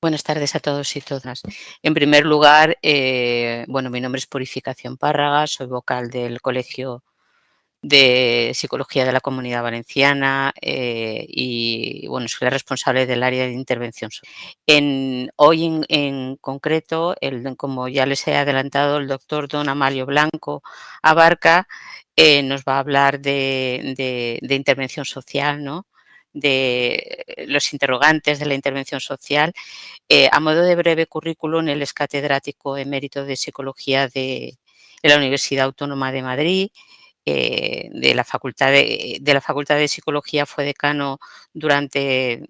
Buenas tardes a todos y todas. En primer lugar, bueno, mi nombre es Purificación Párraga, soy vocal del Colegio de Psicología de la Comunidad Valenciana y, bueno, soy la responsable del área de intervención social. Hoy en concreto, como ya les he adelantado, el doctor don Amalio Blanco Abarca nos va a hablar de intervención social, ¿no? De los interrogantes de la intervención social. A modo de breve currículum, él es catedrático emérito de Psicología de la Universidad Autónoma de Madrid, de la Facultad de Psicología fue decano durante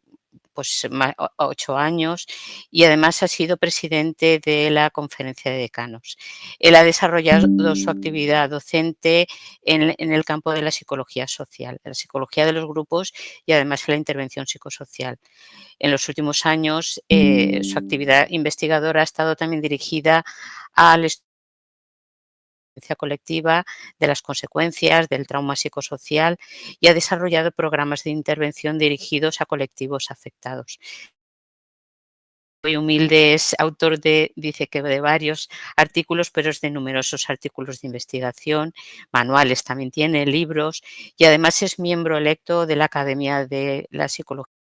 pues 8 años y además ha sido presidente de la Conferencia de Decanos. Él ha desarrollado su actividad docente en el campo de la psicología social, de la psicología de los grupos y además en la intervención psicosocial. En los últimos años, su actividad investigadora ha estado también dirigida al estudio colectiva de las consecuencias del trauma psicosocial y ha desarrollado programas de intervención dirigidos a colectivos afectados. Muy humilde, es autor dice que de varios artículos, pero es de numerosos artículos de investigación, manuales también tiene, libros, y además es miembro electo de la Academia de la Psicología.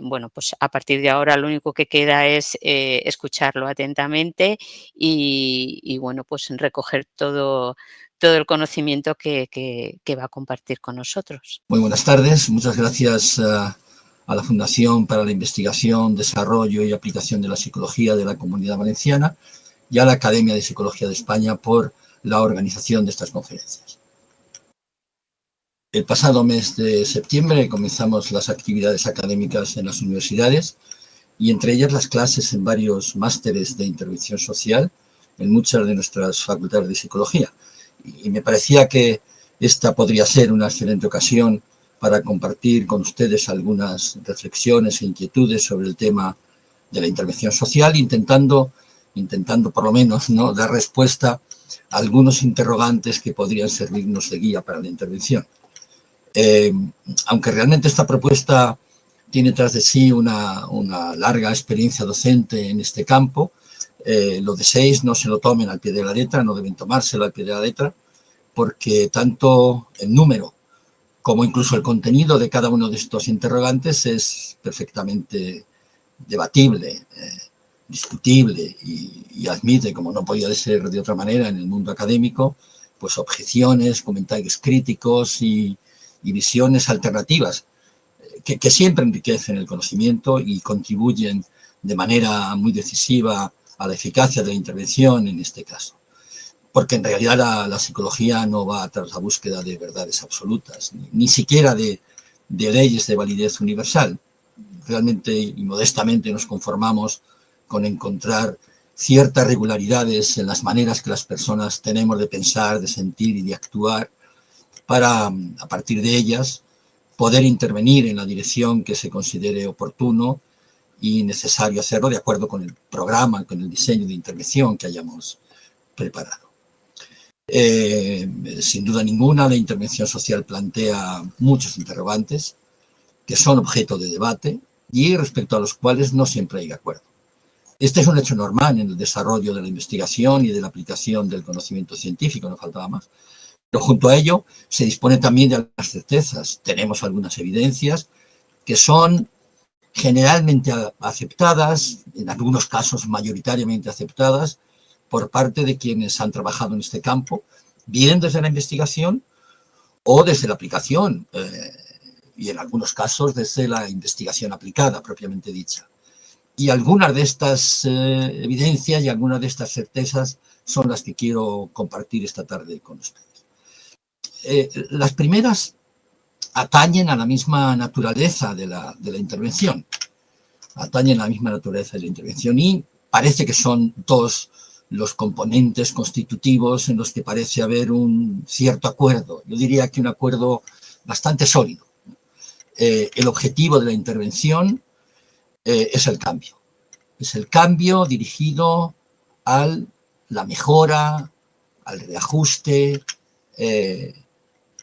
Bueno, pues a partir de ahora lo único que queda es escucharlo atentamente y bueno, pues recoger todo el conocimiento que va a compartir con nosotros. Muy buenas tardes, muchas gracias a la Fundación para la Investigación, Desarrollo y Aplicación de la Psicología de la Comunidad Valenciana y a la Academia de Psicología de España por la organización de estas conferencias. El pasado mes de septiembre comenzamos las actividades académicas en las universidades y entre ellas las clases en varios másteres de intervención social en muchas de nuestras facultades de psicología. Y me parecía que esta podría ser una excelente ocasión para compartir con ustedes algunas reflexiones e inquietudes sobre el tema de la intervención social, intentando por lo menos, ¿no?, dar respuesta a algunos interrogantes que podrían servirnos de guía para la intervención. Aunque realmente esta propuesta tiene tras de sí una larga experiencia docente en este campo, lo deseéis, no se lo tomen al pie de la letra, no deben tomárselo al pie de la letra, porque tanto el número como incluso el contenido de cada uno de estos interrogantes es perfectamente debatible, discutible y admite, como no podía ser de otra manera en el mundo académico, pues objeciones, comentarios críticos y visiones alternativas que siempre enriquecen el conocimiento y contribuyen de manera muy decisiva a la eficacia de la intervención en este caso. Porque en realidad la psicología no va tras la búsqueda de verdades absolutas, ni siquiera de leyes de validez universal. Realmente y modestamente nos conformamos con encontrar ciertas regularidades en las maneras que las personas tenemos de pensar, de sentir y de actuar, para, a partir de ellas, poder intervenir en la dirección que se considere oportuno y necesario hacerlo de acuerdo con el programa, con el diseño de intervención que hayamos preparado. Sin duda ninguna, la intervención social plantea muchos interrogantes que son objeto de debate y respecto a los cuales no siempre hay acuerdo. Este es un hecho normal en el desarrollo de la investigación y de la aplicación del conocimiento científico, no faltaba más. Pero junto a ello se dispone también de algunas certezas. Tenemos algunas evidencias que son generalmente aceptadas, en algunos casos mayoritariamente aceptadas, por parte de quienes han trabajado en este campo, bien desde la investigación o desde la aplicación, y en algunos casos desde la investigación aplicada, propiamente dicha. Y algunas de estas evidencias y algunas de estas certezas son las que quiero compartir esta tarde con ustedes. Las primeras atañen a la misma naturaleza de la intervención. Atañen a la misma naturaleza de la intervención y parece que son dos los componentes constitutivos en los que parece haber un cierto acuerdo. Yo diría que un acuerdo bastante sólido. El objetivo de la intervención es el cambio. Es el cambio dirigido a la mejora, al reajuste,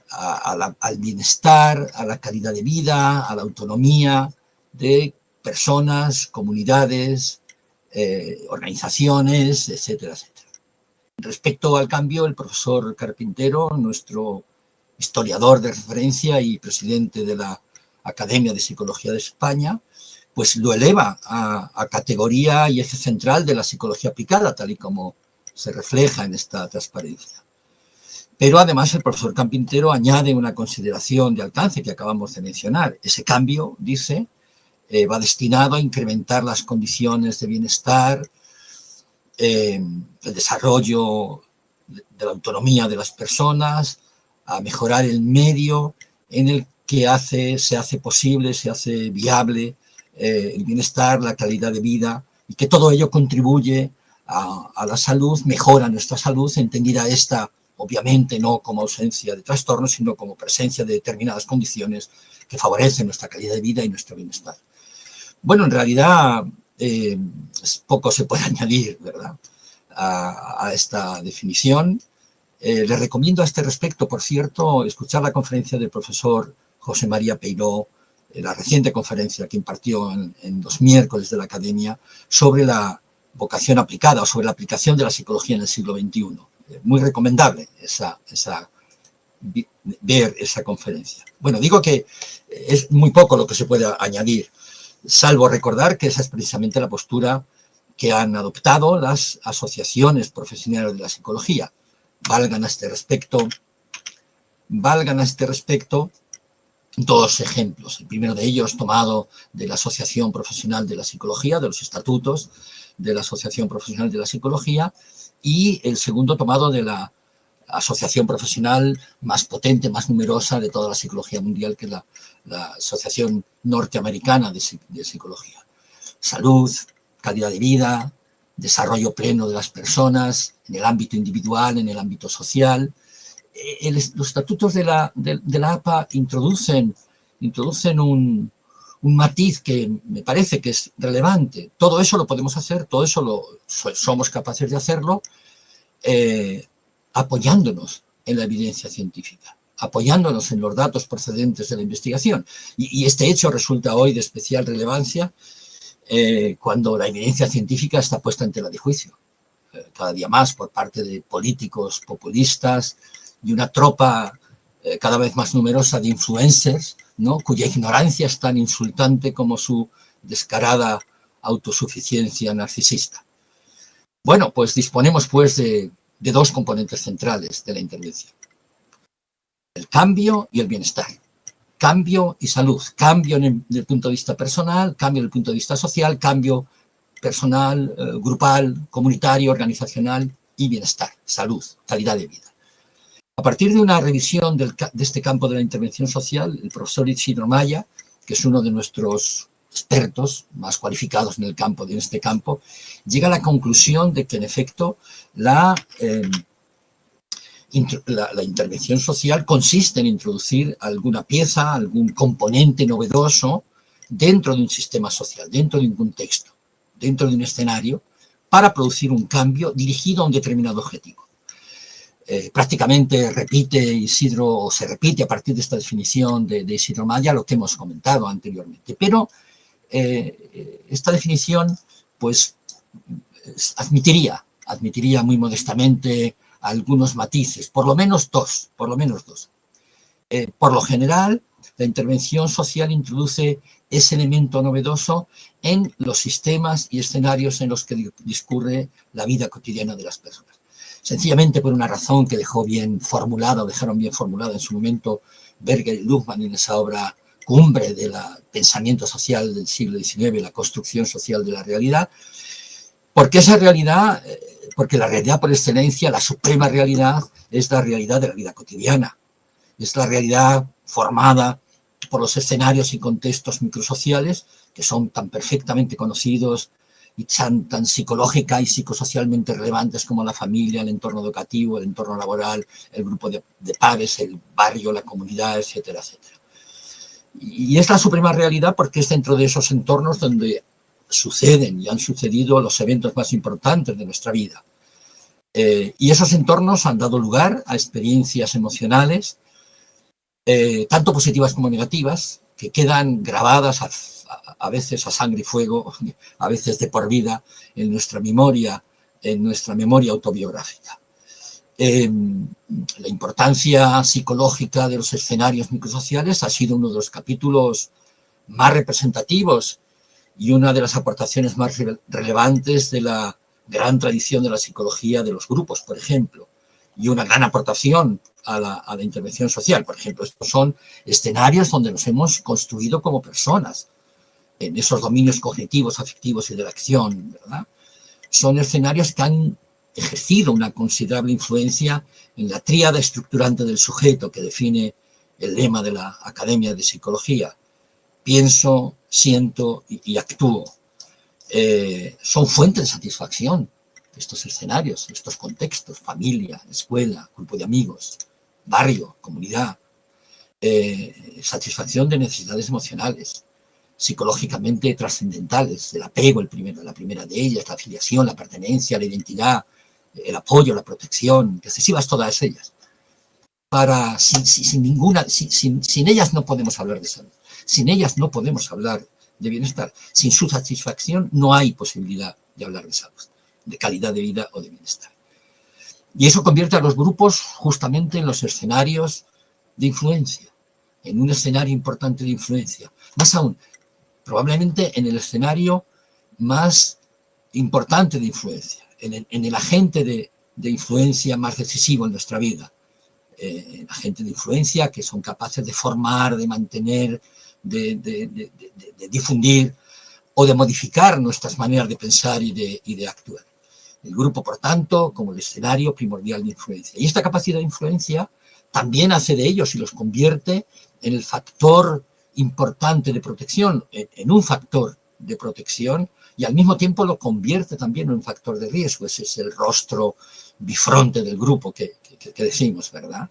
al bienestar, a la calidad de vida, a la autonomía de personas, comunidades, organizaciones, etcétera, etcétera. Respecto al cambio, el profesor Carpintero, nuestro historiador de referencia y presidente de la Academia de Psicología de España, pues lo eleva a categoría y eje central de la psicología aplicada, tal y como se refleja en esta transparencia. Pero además el profesor Carpintero añade una consideración de alcance que acabamos de mencionar. Ese cambio, dice, va destinado a incrementar las condiciones de bienestar, el desarrollo de la autonomía de las personas, a mejorar el medio en el que se hace posible, se hace viable el bienestar, la calidad de vida, y que todo ello contribuye a la salud, mejora nuestra salud, entendida esta, obviamente, no como ausencia de trastornos, sino como presencia de determinadas condiciones que favorecen nuestra calidad de vida y nuestro bienestar. Bueno, en realidad poco se puede añadir, ¿verdad?, a esta definición. Les recomiendo a este respecto, por cierto, escuchar la conferencia del profesor José María Peiró, la reciente conferencia que impartió en los miércoles de la Academia sobre la vocación aplicada o sobre la aplicación de la psicología en el siglo XXI. Muy recomendable ver esa conferencia. Bueno, digo que es muy poco lo que se puede añadir, salvo recordar que esa es precisamente la postura que han adoptado las asociaciones profesionales de la psicología. Valgan a este respecto dos ejemplos. El primero de ellos tomado de la Asociación Profesional de la Psicología, de los estatutos de la Asociación Profesional de la Psicología, y el segundo tomado de la asociación profesional más potente, más numerosa de toda la psicología mundial, que es la Asociación Norteamericana de Psicología. Salud, calidad de vida, desarrollo pleno de las personas, en el ámbito individual, en el ámbito social. Los estatutos de la APA introducen un matiz que me parece que es relevante. Todo eso lo podemos hacer, todo eso somos capaces de hacerlo apoyándonos en la evidencia científica, apoyándonos en los datos procedentes de la investigación. Y este hecho resulta hoy de especial relevancia cuando la evidencia científica está puesta en tela de juicio, cada día más por parte de políticos populistas y una tropa cada vez más numerosa de influencers, ¿no?, cuya ignorancia es tan insultante como su descarada autosuficiencia narcisista. Bueno, pues disponemos pues de dos componentes centrales de la intervención: el cambio y el bienestar. Cambio y salud. Cambio desde el punto de vista personal, cambio desde el punto de vista social, cambio personal, grupal, comunitario, organizacional y bienestar, salud, calidad de vida. A partir de una revisión de este campo de la intervención social, el profesor Isidro Maya, que es uno de nuestros expertos más cualificados en este campo, llega a la conclusión de que, en efecto, la intervención social consiste en introducir alguna pieza, algún componente novedoso dentro de un sistema social, dentro de un contexto, dentro de un escenario, para producir un cambio dirigido a un determinado objetivo. Prácticamente se repite a partir de esta definición de Isidro Maya lo que hemos comentado anteriormente, pero esta definición pues admitiría muy modestamente algunos matices, por lo menos dos. Por lo general, la intervención social introduce ese elemento novedoso en los sistemas y escenarios en los que discurre la vida cotidiana de las personas. Sencillamente por una razón que dejaron bien formulada en su momento Berger y Luhmann en esa obra cumbre del pensamiento social del siglo XIX, la construcción social de la realidad, porque la realidad por excelencia, la suprema realidad, es la realidad de la vida cotidiana. Es la realidad formada por los escenarios y contextos microsociales que son tan perfectamente conocidos y tan psicológica y psicosocialmente relevantes como la familia, el entorno educativo, el entorno laboral, el grupo de pares, el barrio, la comunidad, etcétera, etcétera. Y es la suprema realidad porque es dentro de esos entornos donde suceden y han sucedido los eventos más importantes de nuestra vida. Y esos entornos han dado lugar a experiencias emocionales, tanto positivas como negativas, que quedan grabadas a veces a sangre y fuego, a veces de por vida, en nuestra memoria autobiográfica. La importancia psicológica de los escenarios microsociales ha sido uno de los capítulos más representativos y una de las aportaciones más relevantes de la gran tradición de la psicología de los grupos, por ejemplo, y una gran aportación a la intervención social. Por ejemplo, estos son escenarios donde nos hemos construido como personas, en esos dominios cognitivos, afectivos y de la acción, ¿verdad? Son escenarios que han ejercido una considerable influencia en la tríada estructurante del sujeto que define el lema de la Academia de Psicología: pienso, siento y actúo. Son fuente de satisfacción estos escenarios, estos contextos: familia, escuela, grupo de amigos, barrio, comunidad, satisfacción de necesidades emocionales, psicológicamente trascendentales, el apego, la primera de ellas, la afiliación, la pertenencia, la identidad, el apoyo, la protección, excesivas todas ellas. Sin ellas no podemos hablar de salud, sin ellas no podemos hablar de bienestar. Sin su satisfacción no hay posibilidad de hablar de salud, de calidad de vida o de bienestar. Y eso convierte a los grupos justamente en los escenarios de influencia, en un escenario importante de influencia. Más aún, probablemente en el escenario más importante de influencia, en el agente de influencia más decisivo en nuestra vida. Agentes de influencia que son capaces de formar, de mantener, de difundir o de modificar nuestras maneras de pensar y de actuar. El grupo, por tanto, como el escenario primordial de influencia. Y esta capacidad de influencia también hace de ellos y los convierte en el factor importante de protección, en un factor de protección, y al mismo tiempo lo convierte también en un factor de riesgo. Ese es el rostro bifronte del grupo que decimos, ¿verdad?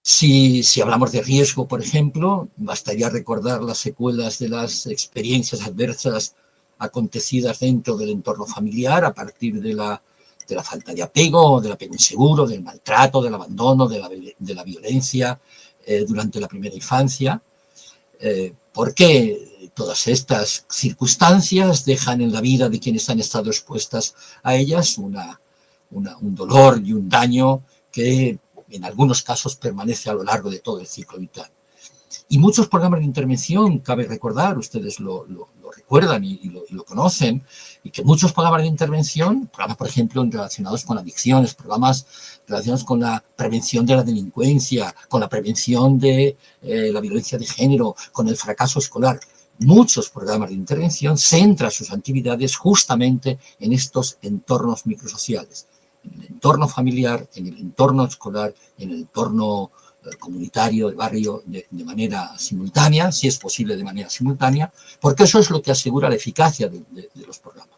Si hablamos de riesgo, por ejemplo, bastaría recordar las secuelas de las experiencias adversas acontecidas dentro del entorno familiar a partir de la falta de apego, del apego inseguro, del maltrato, del abandono, de la violencia durante la primera infancia. Porque todas estas circunstancias dejan en la vida de quienes han estado expuestas a ellas un dolor y un daño que en algunos casos permanece a lo largo de todo el ciclo vital. Y muchos programas de intervención, cabe recordar, ustedes lo recuerdan y lo conocen, y que muchos programas de intervención, programas por ejemplo relacionados con adicciones, programas relacionados con la prevención de la delincuencia, con la prevención de la violencia de género, con el fracaso escolar, muchos programas de intervención centran sus actividades justamente en estos entornos microsociales, en el entorno familiar, en el entorno escolar, en el entorno comunitario, del barrio, de manera simultánea, si es posible de manera simultánea, porque eso es lo que asegura la eficacia de los programas.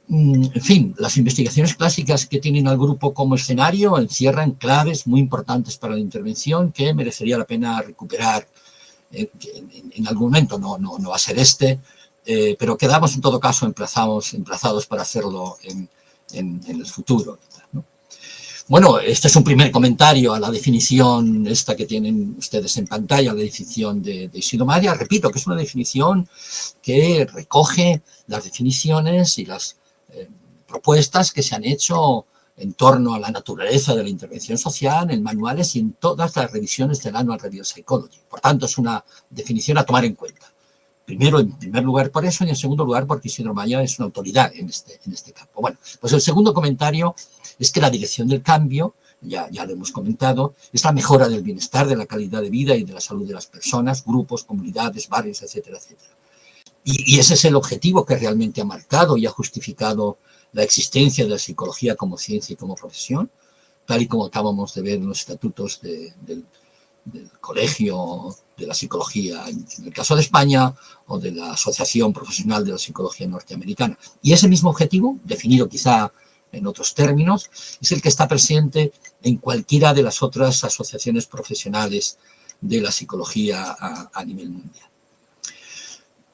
En fin, las investigaciones clásicas que tienen al grupo como escenario encierran claves muy importantes para la intervención que merecería la pena recuperar en algún momento. No va a ser pero quedamos en todo caso emplazados para hacerlo en el futuro, ¿no? Bueno, este es un primer comentario a la definición esta que tienen ustedes en pantalla, la definición de Isidro Maya. Repito que es una definición que recoge las definiciones y las propuestas que se han hecho en torno a la naturaleza de la intervención social en manuales y en todas las revisiones del Annual Review of Psychology. Por tanto, es una definición a tomar en cuenta. Primero, en primer lugar, por eso, y en segundo lugar, porque Isidro Maya es una autoridad en este campo. Bueno, pues el segundo comentario es que la dirección del cambio, ya lo hemos comentado, es la mejora del bienestar, de la calidad de vida y de la salud de las personas, grupos, comunidades, barrios, etcétera, etcétera. Y ese es el objetivo que realmente ha marcado y ha justificado la existencia de la psicología como ciencia y como profesión, tal y como acabamos de ver en los estatutos del Colegio de la Psicología, en el caso de España, o de la Asociación Profesional de la Psicología Norteamericana. Y ese mismo objetivo, definido quizá en otros términos, es el que está presente en cualquiera de las otras asociaciones profesionales de la psicología a nivel mundial.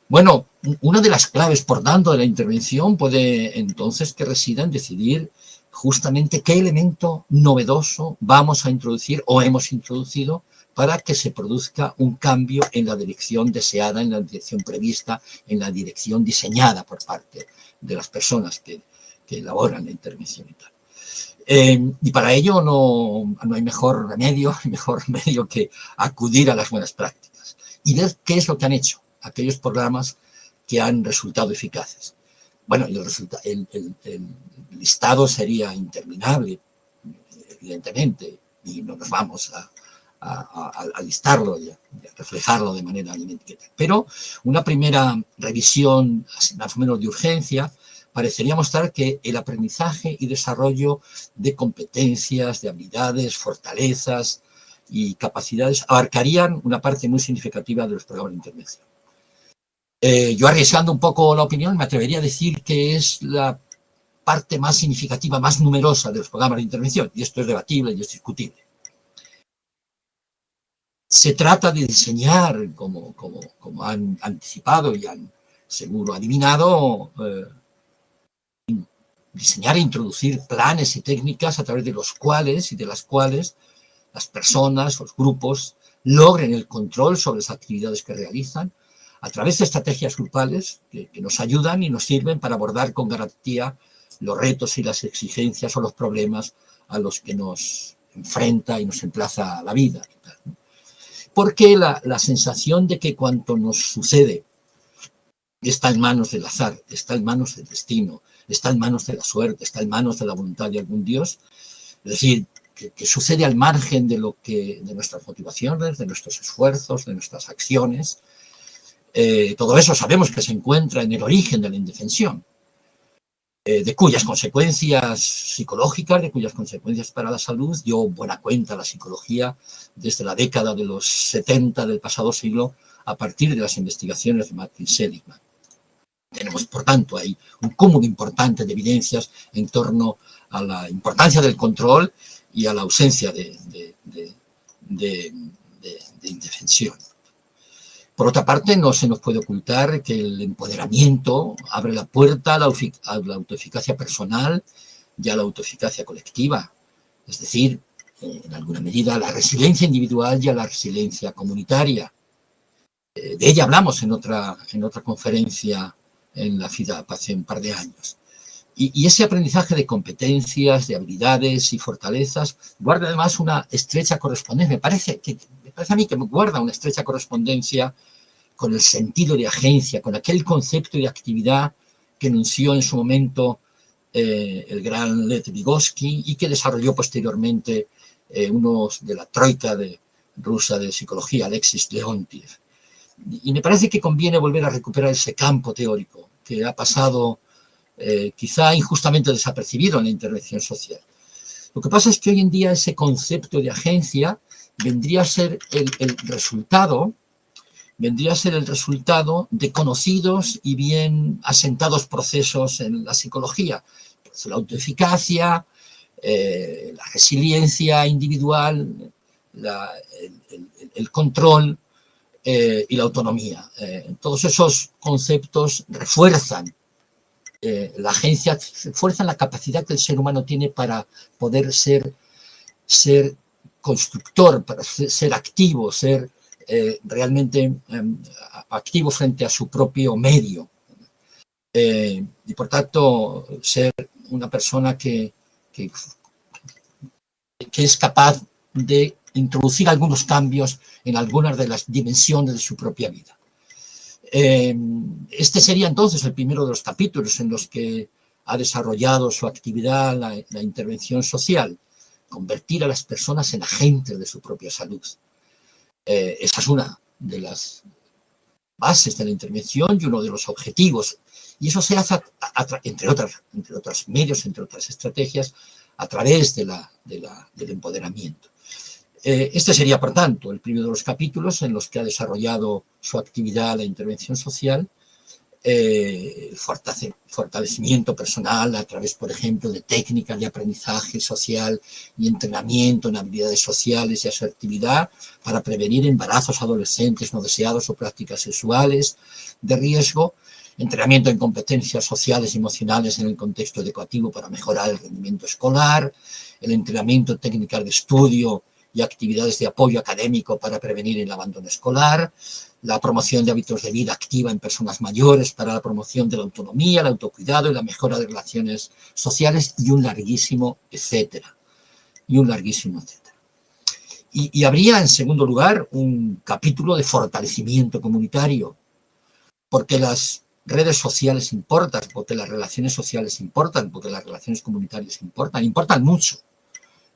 Bueno, una de las claves, por tanto, de la intervención puede entonces que resida en decidir justamente qué elemento novedoso vamos a introducir o hemos introducido para que se produzca un cambio en la dirección deseada, en la dirección prevista, en la dirección diseñada por parte de las personas que elaboran la intervención y tal. Y para ello no hay mejor remedio que acudir a las buenas prácticas y ver qué es lo que han hecho aquellos programas que han resultado eficaces. Bueno, el listado sería interminable, evidentemente, y no nos vamos a listarlo y a reflejarlo de manera alimentada. Pero una primera revisión, más o menos de urgencia, parecería mostrar que el aprendizaje y desarrollo de competencias, de habilidades, fortalezas y capacidades abarcarían una parte muy significativa de los programas de intervención. Yo, arriesgando un poco la opinión, me atrevería a decir que es la parte más significativa, más numerosa de los programas de intervención, y esto es debatible y es discutible. Se trata de diseñar, como han anticipado y han seguro adivinado, diseñar e introducir planes y técnicas a través de los cuales y de las cuales las personas, los grupos, logren el control sobre las actividades que realizan a través de estrategias grupales que nos ayudan y nos sirven para abordar con garantía los retos y las exigencias o los problemas a los que nos enfrenta y nos emplaza la vida. Porque la sensación de que cuanto nos sucede está en manos del azar, está en manos del destino, está en manos de la suerte, está en manos de la voluntad de algún Dios, es decir, que sucede al margen de nuestras motivaciones, de nuestros esfuerzos, de nuestras acciones. Todo eso sabemos que se encuentra en el origen de la indefensión, de cuyas consecuencias psicológicas, de cuyas consecuencias para la salud dio buena cuenta la psicología desde la década de los 70 del pasado siglo, a partir de las investigaciones de Martin Seligman. Tenemos, por tanto, ahí un cúmulo importante de evidencias en torno a la importancia del control y a la ausencia de indefensión. Por otra parte, no se nos puede ocultar que el empoderamiento abre la puerta a la autoeficacia personal y a la autoeficacia colectiva, es decir, en alguna medida a la resiliencia individual y a la resiliencia comunitaria. De ella hablamos en otra conferencia en la FIDAP hace un par de años. Y ese aprendizaje de competencias, de habilidades y fortalezas guarda además una estrecha correspondencia. Me parece a mí que guarda una estrecha correspondencia con el sentido de agencia, con aquel concepto de actividad que enunció en su momento el gran Lev Vygotsky y que desarrolló posteriormente uno de la troika rusa de psicología, Alexis Leontiev. Y me parece que conviene volver a recuperar ese campo teórico que ha pasado quizá injustamente desapercibido en la intervención social. Lo que pasa es que hoy en día ese concepto de agencia vendría a ser el resultado de conocidos y bien asentados procesos en la psicología. Pues la autoeficacia, la resiliencia individual, el control y la autonomía. Todos esos conceptos refuerzan la agencia, refuerzan la capacidad que el ser humano tiene para poder ser constructor, para ser activo, ser realmente activo frente a su propio medio. Y por tanto, ser una persona que es capaz de introducir algunos cambios en algunas de las dimensiones de su propia vida. Este sería entonces el primero de los capítulos en los que ha desarrollado su actividad la intervención social, convertir a las personas en agentes de su propia salud. Esa es una de las bases de la intervención y uno de los objetivos. Y eso se hace, entre otros medios, entre otras estrategias, a través del empoderamiento. Este sería, por tanto, el primero de los capítulos en los que ha desarrollado su actividad la intervención social, el fortalecimiento personal a través, por ejemplo, de técnicas de aprendizaje social y entrenamiento en habilidades sociales y asertividad para prevenir embarazos adolescentes no deseados o prácticas sexuales de riesgo, entrenamiento en competencias sociales y emocionales en el contexto educativo para mejorar el rendimiento escolar, el entrenamiento en técnicas de estudio y actividades de apoyo académico para prevenir el abandono escolar, la promoción de hábitos de vida activa en personas mayores para la promoción de la autonomía, el autocuidado y la mejora de relaciones sociales y un larguísimo etcétera. Y habría, en segundo lugar, un capítulo de fortalecimiento comunitario, porque las redes sociales importan, porque las relaciones sociales importan, porque las relaciones comunitarias importan mucho.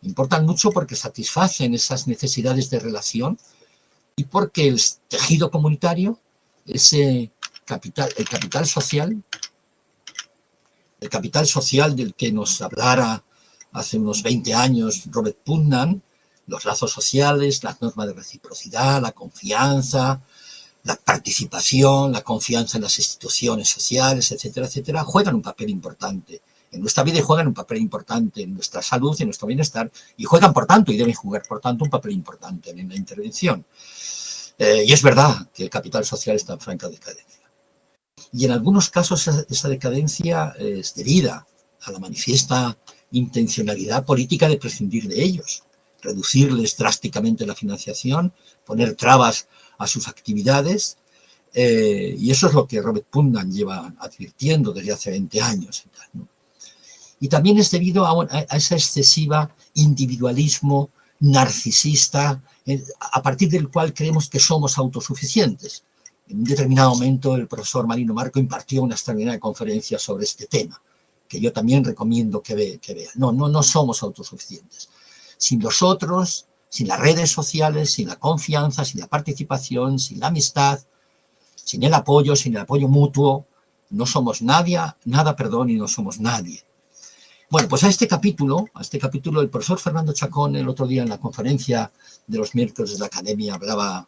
Importan mucho porque satisfacen esas necesidades de relación y porque el tejido comunitario, ese capital, el capital social del que nos hablara hace unos 20 años Robert Putnam, los lazos sociales, las normas de reciprocidad, la confianza, la participación, la confianza en las instituciones sociales, etcétera, etcétera, juegan un papel importante en nuestra vida y juegan un papel importante en nuestra salud y en nuestro bienestar y juegan, por tanto, y deben jugar, por tanto, un papel importante en la intervención. Y es verdad que el capital social está en franca decadencia. Y en algunos casos esa decadencia es debida a la manifiesta intencionalidad política de prescindir de ellos, reducirles drásticamente la financiación, poner trabas a sus actividades, y eso es lo que Robert Putnam lleva advirtiendo desde hace 20 años. ¿No? Y también es debido a ese excesivo individualismo narcisista, a partir del cual creemos que somos autosuficientes. En un determinado momento el profesor Marino Marco impartió una extraordinaria conferencia sobre este tema, que yo también recomiendo que vean. No somos autosuficientes. Sin los otros, sin las redes sociales, sin la confianza, sin la participación, sin la amistad, sin el apoyo mutuo, no somos nada, y no somos nadie. Bueno, pues a este capítulo el profesor Fernando Chacón el otro día en la conferencia de los miércoles de la Academia hablaba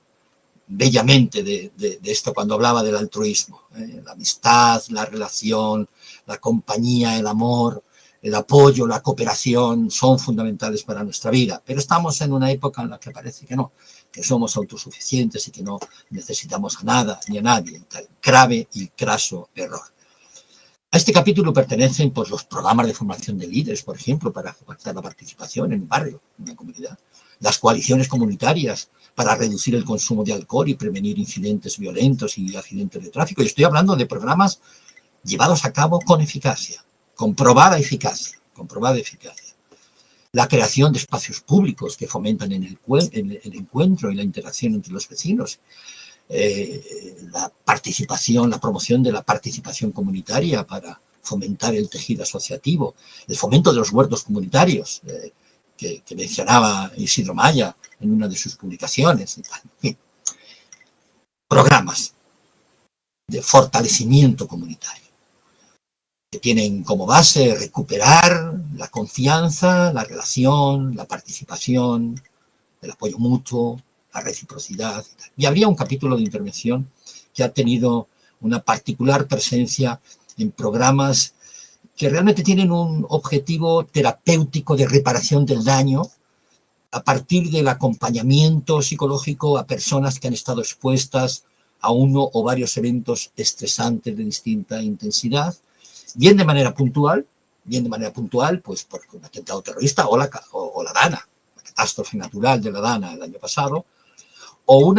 bellamente de esto cuando hablaba del altruismo. La amistad, la relación, la compañía, el amor, el apoyo, la cooperación son fundamentales para nuestra vida. Pero estamos en una época en la que parece que no, que somos autosuficientes y que no necesitamos a nada ni a nadie. Tal grave y craso error. A este capítulo pertenecen pues, los programas de formación de líderes, por ejemplo, para fomentar la participación en un barrio, en una comunidad. Las coaliciones comunitarias para reducir el consumo de alcohol y prevenir incidentes violentos y accidentes de tráfico. Y estoy hablando de programas llevados a cabo con eficacia, comprobada eficacia. La creación de espacios públicos que fomentan el encuentro y la interacción entre los vecinos. La participación, la promoción de la participación comunitaria para fomentar el tejido asociativo, el fomento de los huertos comunitarios que mencionaba Isidro Maya en una de sus publicaciones. En fin, programas de fortalecimiento comunitario que tienen como base recuperar la confianza, la relación, la participación, el apoyo mutuo, la reciprocidad. Y habría un capítulo de intervención que ha tenido una particular presencia en programas que realmente tienen un objetivo terapéutico de reparación del daño a partir del acompañamiento psicológico a personas que han estado expuestas a uno o varios eventos estresantes de distinta intensidad, bien de manera puntual, pues por un atentado terrorista o la Dana, la catástrofe natural de la Dana el año pasado, o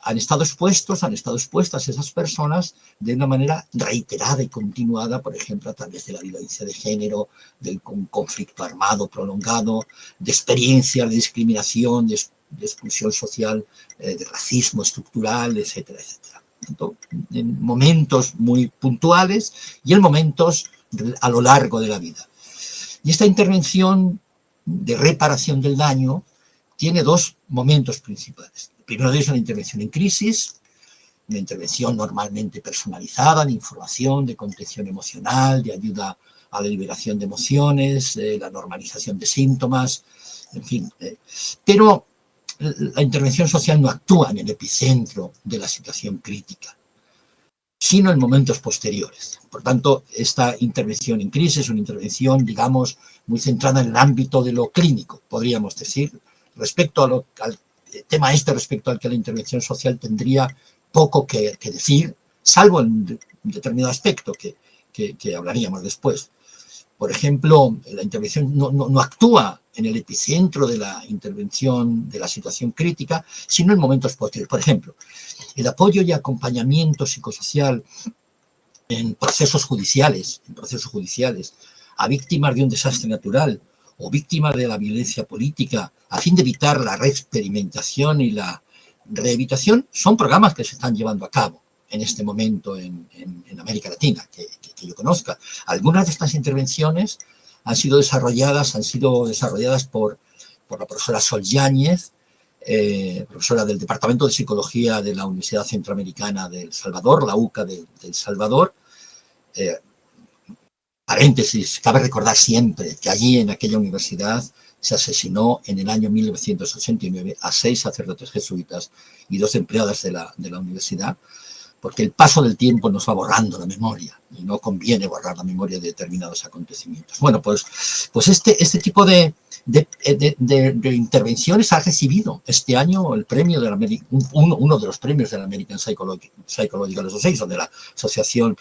han estado expuestas esas personas de una manera reiterada y continuada, por ejemplo, a través de la violencia de género, del conflicto armado prolongado, de experiencias de discriminación, de exclusión social, de racismo estructural, etcétera, etcétera. En momentos muy puntuales y en momentos a lo largo de la vida. Y esta intervención de reparación del daño tiene dos momentos principales. El primero de ellos es una intervención en crisis, una intervención normalmente personalizada, de información, de contención emocional, de ayuda a la liberación de emociones, la normalización de síntomas, en fin. Pero la intervención social no actúa en el epicentro de la situación crítica, sino en momentos posteriores. Por tanto, esta intervención en crisis es una intervención, digamos, muy centrada en el ámbito de lo clínico, podríamos decir, respecto al tema respecto al que la intervención social tendría poco que decir, salvo en un determinado aspecto que hablaríamos después. Por ejemplo, la intervención no actúa en el epicentro de la intervención de la situación crítica, sino en momentos posteriores. Por ejemplo, el apoyo y acompañamiento psicosocial en procesos judiciales, a víctimas de un desastre natural o víctimas de la violencia política, a fin de evitar la reexperimentación y la rehabilitación, son programas que se están llevando a cabo en este momento en América Latina, que yo conozca. Algunas de estas intervenciones han sido desarrolladas por la profesora Sol Yáñez, profesora del Departamento de Psicología de la Universidad Centroamericana de El Salvador, la UCA de El Salvador. Paréntesis, cabe recordar siempre que allí en aquella universidad se asesinó en el año 1989 a 6 sacerdotes jesuitas y 2 empleadas de la universidad, porque el paso del tiempo nos va borrando la memoria y no conviene borrar la memoria de determinados acontecimientos. Bueno, pues este tipo de intervenciones ha recibido este año el premio de uno de los premios de la American Psychological Association, de la Asociación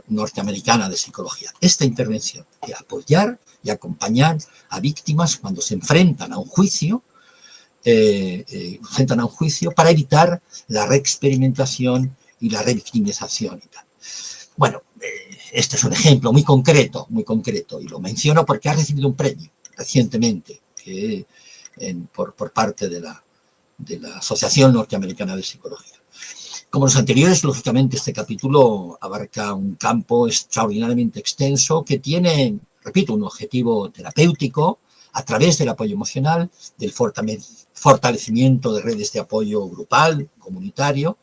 Norteamericana de Psicología. Esta intervención de apoyar y acompañar a víctimas cuando se enfrentan a un juicio, para evitar la reexperimentación y la revictimización y tal. Bueno, este es un ejemplo muy concreto, y lo menciono porque ha recibido un premio recientemente por parte de la Asociación Norteamericana de Psicología. Como los anteriores, lógicamente este capítulo abarca un campo extraordinariamente extenso que tiene, repito, un objetivo terapéutico a través del apoyo emocional, del fortalecimiento de redes de apoyo grupal, comunitario,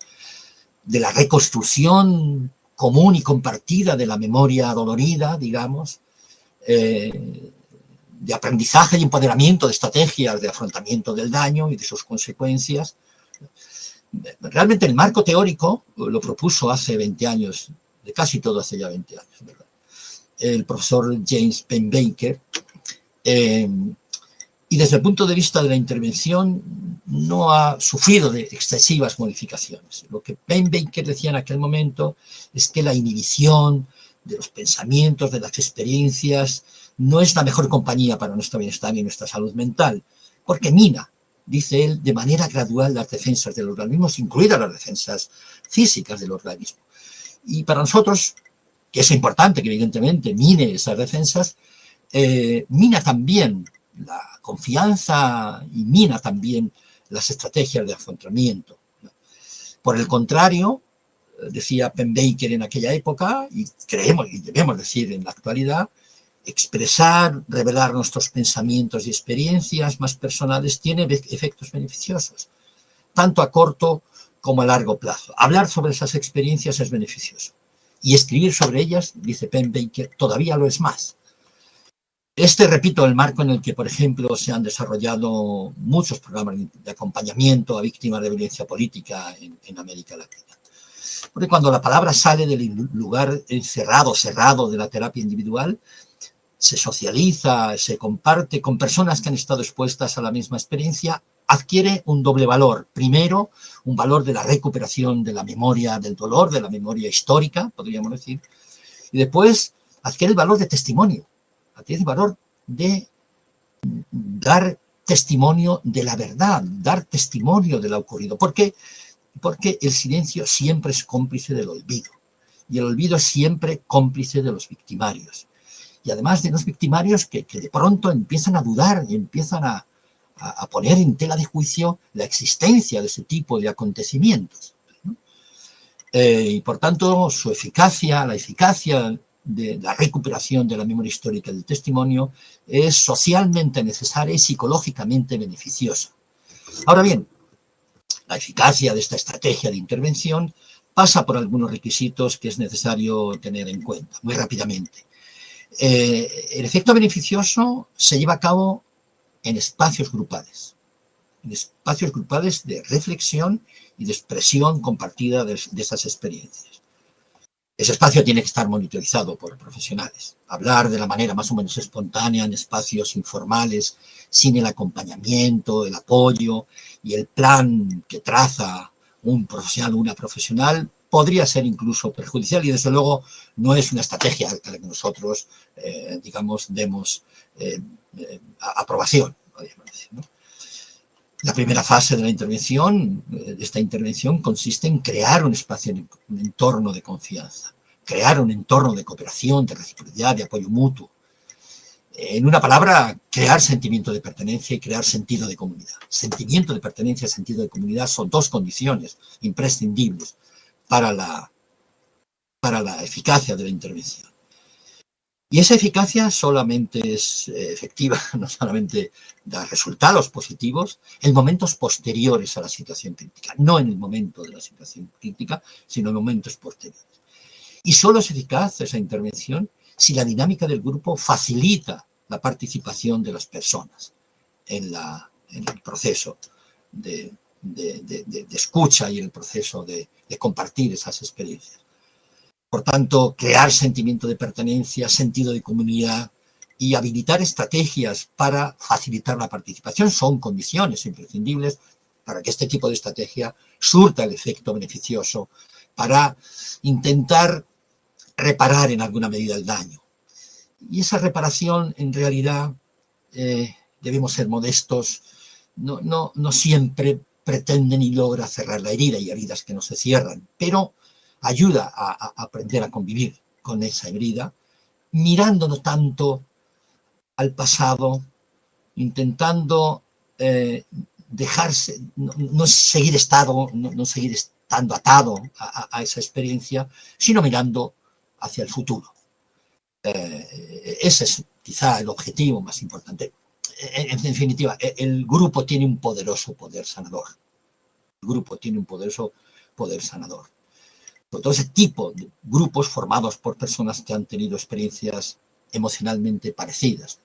de la reconstrucción común y compartida de la memoria dolorida, digamos, de aprendizaje y empoderamiento de estrategias de afrontamiento del daño y de sus consecuencias. Realmente el marco teórico lo propuso hace 20 años, de casi todo hace ya 20 años, ¿verdad? El profesor James Pennebaker, y desde el punto de vista de la intervención no ha sufrido de excesivas modificaciones. Lo que Pennebaker decía en aquel momento es que la inhibición de los pensamientos, de las experiencias, no es la mejor compañía para nuestro bienestar y nuestra salud mental, porque mina, dice él, de manera gradual las defensas del organismo, incluidas las defensas físicas del organismo. Y para nosotros, que es importante que evidentemente mine esas defensas, mina también la confianza y mina también las estrategias de afrontamiento. Por el contrario, decía Pennebaker en aquella época, y creemos y debemos decir en la actualidad, expresar, revelar nuestros pensamientos y experiencias más personales tiene efectos beneficiosos, tanto a corto como a largo plazo. Hablar sobre esas experiencias es beneficioso. Y escribir sobre ellas, dice Pennebaker, todavía lo es más. Repito, el marco en el que, por ejemplo, se han desarrollado muchos programas de acompañamiento a víctimas de violencia política en América Latina. Porque cuando la palabra sale del lugar cerrado de la terapia individual, se socializa, se comparte con personas que han estado expuestas a la misma experiencia, adquiere un doble valor. Primero, un valor de la recuperación de la memoria del dolor, de la memoria histórica, podríamos decir, y después adquiere el valor de testimonio, adquiere el valor de dar testimonio de la verdad, dar testimonio de lo ocurrido. ¿Por qué? Porque el silencio siempre es cómplice del olvido, y el olvido es siempre cómplice de los victimarios. Y además de los victimarios que de pronto empiezan a dudar y empiezan a poner en tela de juicio la existencia de ese tipo de acontecimientos, ¿no? Y por tanto, la eficacia de la recuperación de la memoria histórica del testimonio es socialmente necesaria y psicológicamente beneficiosa. Ahora bien, la eficacia de esta estrategia de intervención pasa por algunos requisitos que es necesario tener en cuenta, muy rápidamente. El efecto beneficioso se lleva a cabo en espacios grupales de reflexión y de expresión compartida de esas experiencias. Ese espacio tiene que estar monitorizado por profesionales. Hablar de la manera más o menos espontánea en espacios informales, sin el acompañamiento, el apoyo y el plan que traza un profesional o una profesional, podría ser incluso perjudicial y desde luego no es una estrategia a la que nosotros, digamos, demos aprobación, podríamos decir, ¿no? La primera fase de la intervención, de esta intervención, consiste en crear un espacio, un entorno de confianza, crear un entorno de cooperación, de reciprocidad, de apoyo mutuo. En una palabra, crear sentimiento de pertenencia y crear sentido de comunidad. Sentimiento de pertenencia y sentido de comunidad son dos condiciones imprescindibles para la eficacia de la intervención. Y esa eficacia solamente es efectiva, no solamente da resultados positivos en momentos posteriores a la situación crítica, no en el momento de la situación crítica, sino en momentos posteriores. Y solo es eficaz esa intervención si la dinámica del grupo facilita la participación de las personas en el proceso de escucha y en el proceso de compartir esas experiencias. Por tanto, crear sentimiento de pertenencia, sentido de comunidad y habilitar estrategias para facilitar la participación son condiciones imprescindibles para que este tipo de estrategia surta el efecto beneficioso para intentar reparar en alguna medida el daño. Y esa reparación, en realidad, debemos ser modestos, no siempre pretende ni logra cerrar la herida, y heridas que no se cierran, pero ayuda a aprender a convivir con esa herida, mirando no tanto al pasado, intentando dejarse, no seguir estando atado a esa experiencia, sino mirando hacia el futuro. Ese es quizá el objetivo más importante. En definitiva, el grupo tiene un poderoso poder sanador. El grupo tiene un poderoso poder sanador. Sobre todo ese tipo de grupos formados por personas que han tenido experiencias emocionalmente parecidas.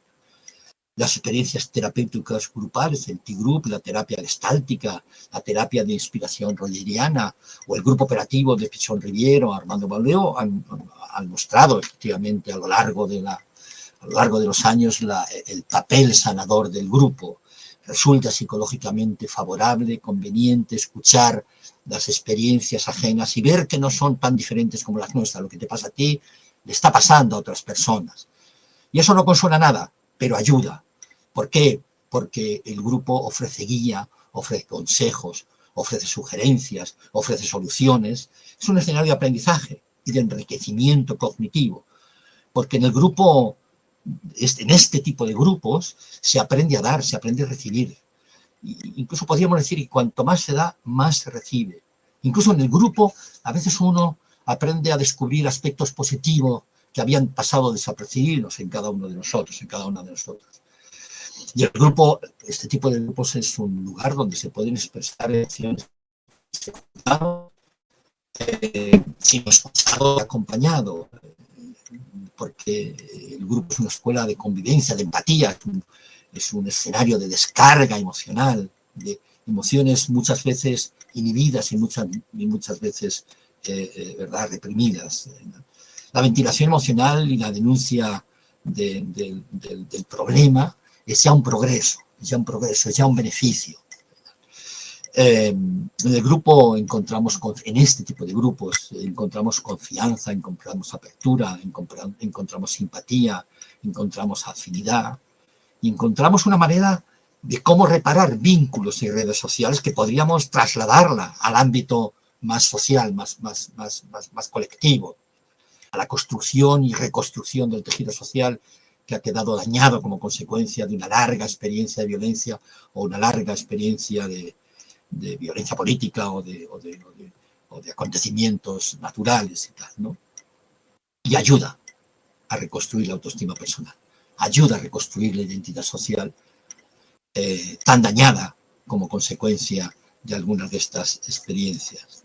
Las experiencias terapéuticas grupales, el T-Group, la terapia gestáltica, la terapia de inspiración rogeriana o el grupo operativo de Pichon Riviero, Armando Baldeo, han mostrado efectivamente a lo largo de los años el papel sanador del grupo. Resulta psicológicamente favorable, conveniente escuchar las experiencias ajenas y ver que no son tan diferentes como las nuestras. Lo que te pasa a ti le está pasando a otras personas. Y eso no consuela nada, pero ayuda. ¿Por qué? Porque el grupo ofrece guía, ofrece consejos, ofrece sugerencias, ofrece soluciones. Es un escenario de aprendizaje y de enriquecimiento cognitivo. Porque en el grupo, en este tipo de grupos, se aprende a dar, se aprende a recibir. Incluso podríamos decir que cuanto más se da, más se recibe. Incluso en el grupo, a veces uno aprende a descubrir aspectos positivos que habían pasado desapercibidos en cada uno de nosotros, en cada una de nosotras. Y el grupo, este tipo de grupos es un lugar donde se pueden expresar emociones sin escuchado, acompañado, porque el grupo es una escuela de convivencia, de empatía, es un escenario de descarga emocional, de emociones muchas veces inhibidas y muchas veces ¿verdad?, reprimidas. La ventilación emocional y la denuncia del problema es ya un progreso, es ya un beneficio. En el grupo en este tipo de grupos, encontramos confianza, encontramos apertura, encontramos simpatía, encontramos afinidad, y encontramos una manera de cómo reparar vínculos y redes sociales que podríamos trasladarla al ámbito más social, más colectivo, a la construcción y reconstrucción del tejido social que ha quedado dañado como consecuencia de una larga experiencia de violencia o una larga experiencia de violencia política o de acontecimientos naturales y tal, ¿no? Y ayuda a reconstruir la autoestima personal, ayuda a reconstruir la identidad social tan dañada como consecuencia de algunas de estas experiencias.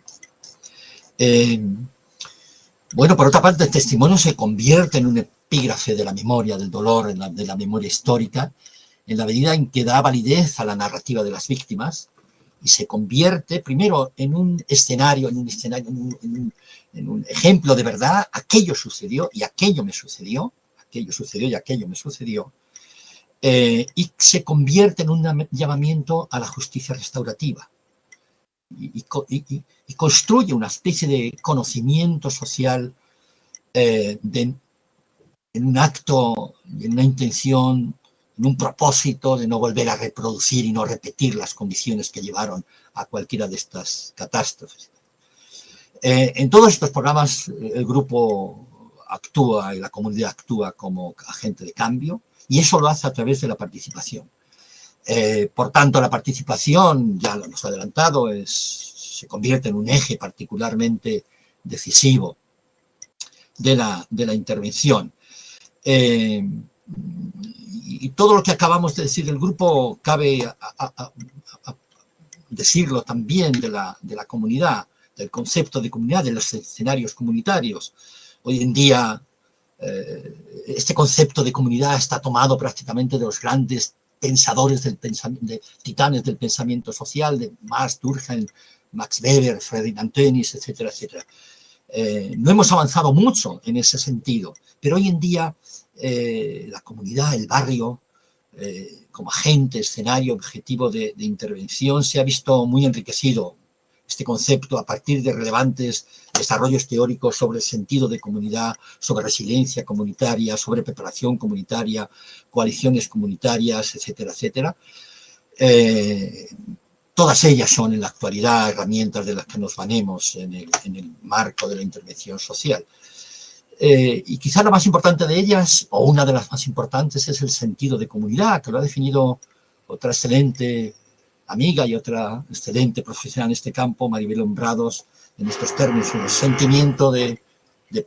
Bueno, por otra parte, el testimonio se convierte en un epígrafe de la memoria del dolor, de la memoria histórica, en la medida en que da validez a la narrativa de las víctimas y se convierte primero en un escenario, en un ejemplo de verdad. Aquello sucedió y aquello me sucedió, aquello sucedió y aquello me sucedió, y se convierte en un llamamiento a la justicia restaurativa. y construye una especie de conocimiento social en un acto, en una intención, en un propósito de no volver a reproducir y no repetir las condiciones que llevaron a cualquiera de estas catástrofes. En todos estos programas el grupo actúa y la comunidad actúa como agente de cambio, y eso lo hace a través de la participación. Por tanto, la participación, ya lo hemos adelantado, se convierte en un eje particularmente decisivo de la intervención. Y todo lo que acabamos de decir del grupo cabe a decirlo también de la comunidad, del concepto de comunidad, de los escenarios comunitarios. Hoy en día este concepto de comunidad está tomado prácticamente de los grandes pensadores de titanes del pensamiento social, de Marx, Durkheim, Max Weber, Ferdinand Tönnies, etcétera, etcétera. No hemos avanzado mucho en ese sentido, pero hoy en día la comunidad, el barrio, como agente, escenario, objetivo de intervención, se ha visto muy enriquecido este concepto a partir de relevantes desarrollos teóricos sobre el sentido de comunidad, sobre resiliencia comunitaria, sobre preparación comunitaria, coaliciones comunitarias, etcétera, etcétera. Todas ellas son en la actualidad herramientas de las que nos valemos en el marco de la intervención social. Y quizá la más importante de ellas, o una de las más importantes, es el sentido de comunidad, que lo ha definido otra excelente amiga y otra excelente profesional en este campo, Maribel Hombrados, en estos términos: un sentimiento de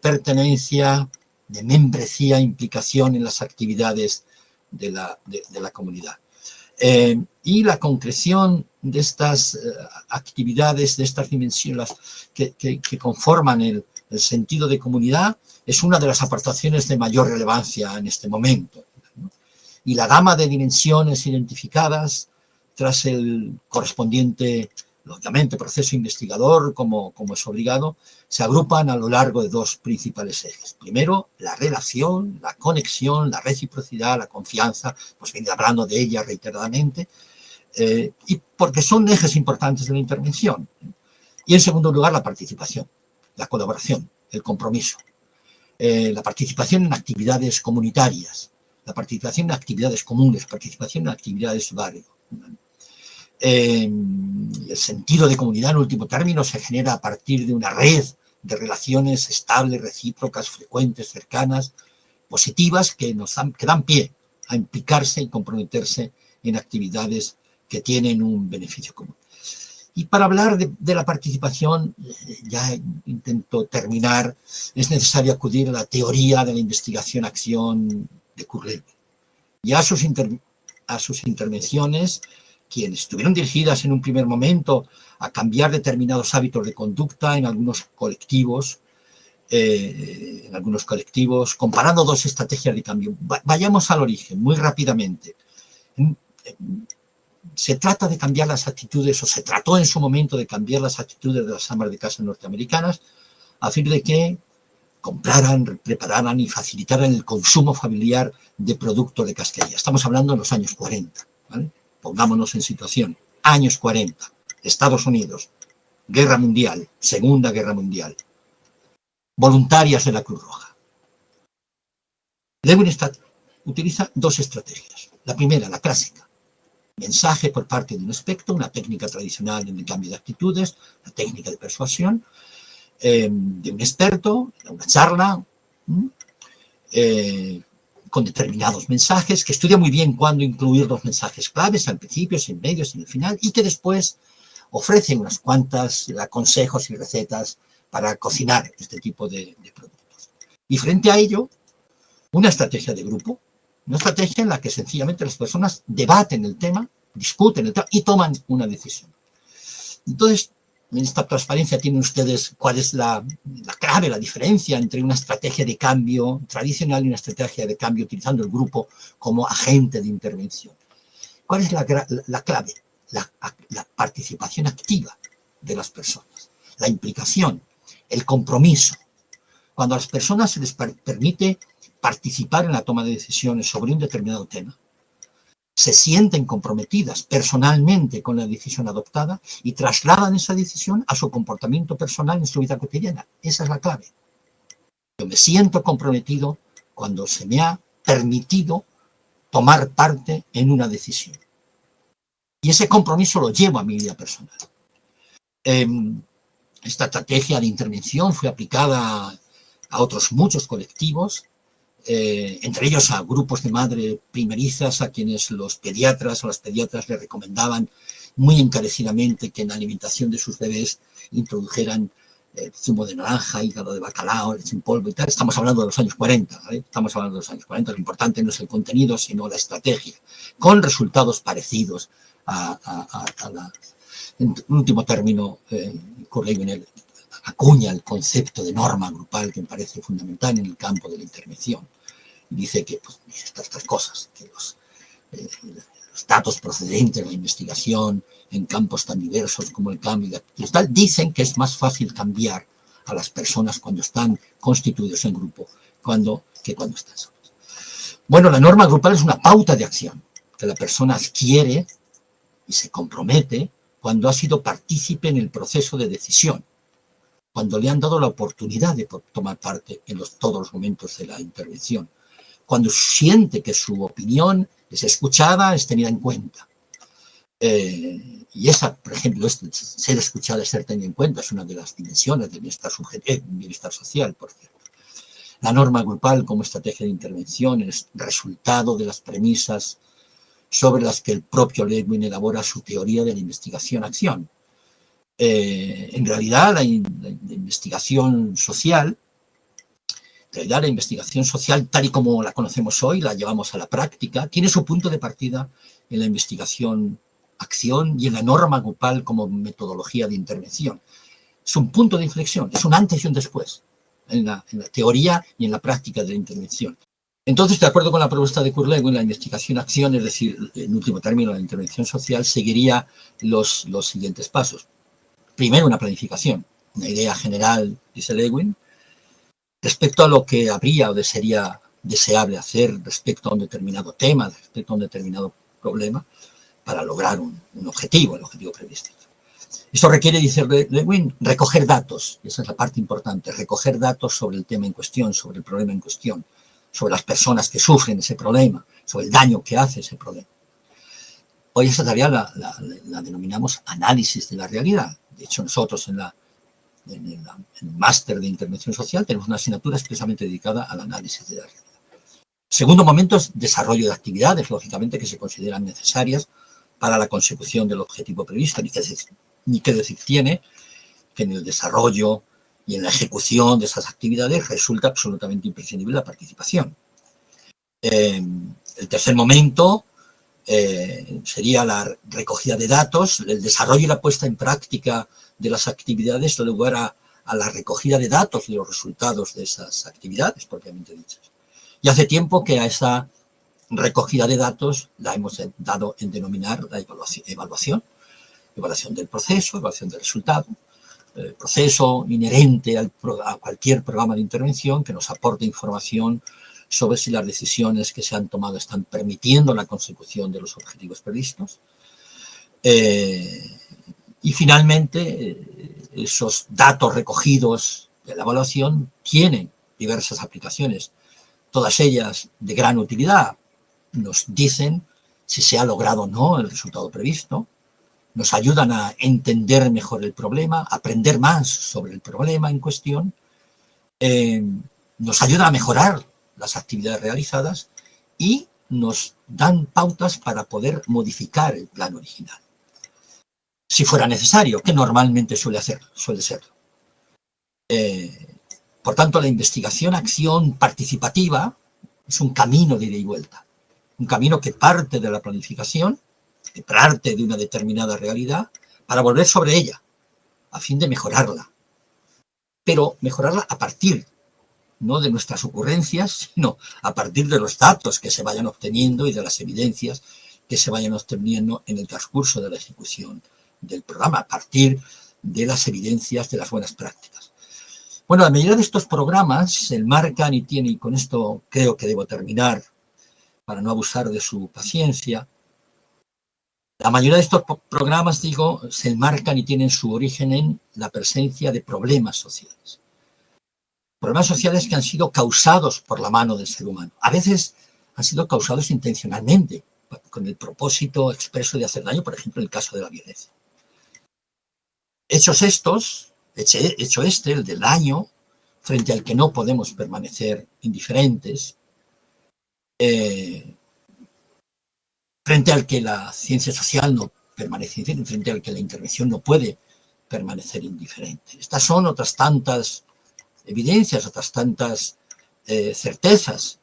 pertenencia, de membresía, implicación en las actividades de la comunidad. Y la concreción de estas actividades, de estas dimensiones que conforman el sentido de comunidad, es una de las aportaciones de mayor relevancia en este momento, ¿no? Y la gama de dimensiones identificadas tras el correspondiente, lógicamente, proceso investigador, como es obligado, se agrupan a lo largo de dos principales ejes. Primero, la relación, la conexión, la reciprocidad, la confianza, pues viene hablando de ella reiteradamente, y porque son ejes importantes de la intervención. Y en segundo lugar, la participación, la colaboración, el compromiso, la participación en actividades comunitarias, la participación en actividades comunes, participación en actividades de barrio. El sentido de comunidad, en último término, se genera a partir de una red de relaciones estables, recíprocas, frecuentes, cercanas, positivas, que dan pie a implicarse y comprometerse en actividades que tienen un beneficio común. Y para hablar de la participación, ya intento terminar, es necesario acudir a la teoría de la investigación-acción de Kurzweil. Y a sus intervenciones, quienes estuvieron dirigidas en un primer momento a cambiar determinados hábitos de conducta en algunos colectivos, comparando dos estrategias de cambio. Vayamos al origen, muy rápidamente. Se trata de cambiar las actitudes, o se trató en su momento de cambiar las actitudes de las amas de casa norteamericanas, a fin de que compraran, prepararan y facilitaran el consumo familiar de productos de casquería. Estamos hablando de los años 40, ¿vale? Pongámonos en situación. Años 40, Estados Unidos, Guerra Mundial, Segunda Guerra Mundial. Voluntarias de la Cruz Roja. Lewenstadt utiliza dos estrategias. La primera, la clásica. Mensaje por parte de un experto, una técnica tradicional en el cambio de actitudes, la técnica de persuasión, de un experto, una charla, con determinados mensajes, que estudia muy bien cuándo incluir los mensajes claves, al principio, en medios, en el final, y que después ofrece unas cuantas consejos y recetas para cocinar este tipo de productos. Y frente a ello, una estrategia de grupo, una estrategia en la que sencillamente las personas debaten el tema, discuten el tema y toman una decisión. Entonces, en esta transparencia tienen ustedes cuál es la clave, la diferencia entre una estrategia de cambio tradicional y una estrategia de cambio utilizando el grupo como agente de intervención. ¿Cuál es la clave? La participación activa de las personas, la implicación, el compromiso. Cuando a las personas se les permite participar en la toma de decisiones sobre un determinado tema, se sienten comprometidas personalmente con la decisión adoptada y trasladan esa decisión a su comportamiento personal en su vida cotidiana. Esa es la clave. Yo me siento comprometido cuando se me ha permitido tomar parte en una decisión. Y ese compromiso lo llevo a mi vida personal. Esta estrategia de intervención fue aplicada a otros muchos colectivos, entre ellos a grupos de madres primerizas a quienes los pediatras o las pediatras le recomendaban muy encarecidamente que en la alimentación de sus bebés introdujeran zumo de naranja, hígado de bacalao, leche en polvo y tal. Estamos hablando de los años 40, ¿vale? Estamos hablando de los años 40. Lo importante no es el contenido, sino la estrategia, con resultados parecidos en último término, Kurt-Lewin acuña el concepto de norma grupal que me parece fundamental en el campo de la intervención. Y dice que pues, estas cosas, que los datos procedentes de la investigación en campos tan diversos como el cambio y la actividad, dicen que es más fácil cambiar a las personas cuando están constituidos en grupo que cuando están solos. Bueno, la norma grupal es una pauta de acción que la persona adquiere y se compromete cuando ha sido partícipe en el proceso de decisión, cuando le han dado la oportunidad de tomar parte en todos los momentos de la intervención, cuando siente que su opinión es escuchada, es tenida en cuenta. Y esa, por ejemplo, ser escuchada, ser tenida en cuenta, es una de las dimensiones del bienestar social, por cierto. La norma grupal como estrategia de intervención es resultado de las premisas sobre las que el propio Lewin elabora su teoría de la investigación-acción. En realidad, la investigación social, tal y como la conocemos hoy, la llevamos a la práctica, tiene su punto de partida en la investigación-acción y en la norma grupal como metodología de intervención. Es un punto de inflexión, es un antes y un después en la teoría y en la práctica de la intervención. Entonces, de acuerdo con la propuesta de Kurt-Lewin, la investigación-acción, es decir, en último término, la intervención social, seguiría los siguientes pasos. Primero, una planificación, una idea general, dice Lewin, respecto a lo que habría o sería deseable hacer respecto a un determinado tema, respecto a un determinado problema, para lograr un objetivo, el objetivo previsto. Esto requiere, dice Lewin, recoger datos, y esa es la parte importante, recoger datos sobre el tema en cuestión, sobre el problema en cuestión, sobre las personas que sufren ese problema, sobre el daño que hace ese problema. Hoy esa tarea la denominamos análisis de la realidad. De hecho, nosotros en el máster de intervención social tenemos una asignatura expresamente dedicada al análisis de la realidad. Segundo momento es desarrollo de actividades, lógicamente, que se consideran necesarias para la consecución del objetivo previsto. Ni qué decir tiene que en el desarrollo y en la ejecución de esas actividades resulta absolutamente imprescindible la participación. El tercer momento sería la recogida de datos, el desarrollo y la puesta en práctica de las actividades da lugar a la recogida de datos y los resultados de esas actividades propiamente dichas. Y hace tiempo que a esa recogida de datos la hemos dado en denominar la evaluación del proceso, evaluación del resultado, proceso inherente a cualquier programa de intervención que nos aporte información sobre si las decisiones que se han tomado están permitiendo la consecución de los objetivos previstos. Y finalmente, esos datos recogidos de la evaluación tienen diversas aplicaciones, todas ellas de gran utilidad. Nos dicen si se ha logrado o no el resultado previsto, nos ayudan a entender mejor el problema, a aprender más sobre el problema en cuestión, nos ayudan a mejorar las actividades realizadas y nos dan pautas para poder modificar el plan original. Si fuera necesario, que normalmente suele serlo. Por tanto, la investigación-acción participativa es un camino de ida y vuelta, un camino que parte de la planificación, que parte de una determinada realidad, para volver sobre ella, a fin de mejorarla. Pero mejorarla a partir, no de nuestras ocurrencias, sino a partir de los datos que se vayan obteniendo y de las evidencias que se vayan obteniendo en el transcurso de la ejecución del programa, a partir de las evidencias de las buenas prácticas. Bueno, la mayoría de estos programas se enmarcan y con esto creo que debo terminar para no abusar de su paciencia, La mayoría de estos programas, digo, se enmarcan y tienen su origen en la presencia de problemas sociales. Problemas sociales que han sido causados por la mano del ser humano. A veces han sido causados intencionalmente, con el propósito expreso de hacer daño, por ejemplo, en el caso de la violencia. Hechos estos, hecho este, el del daño, frente al que no podemos permanecer indiferentes, frente al que la ciencia social no permanece indiferente, frente al que la intervención no puede permanecer indiferente. Estas son otras tantas evidencias, otras tantas certezas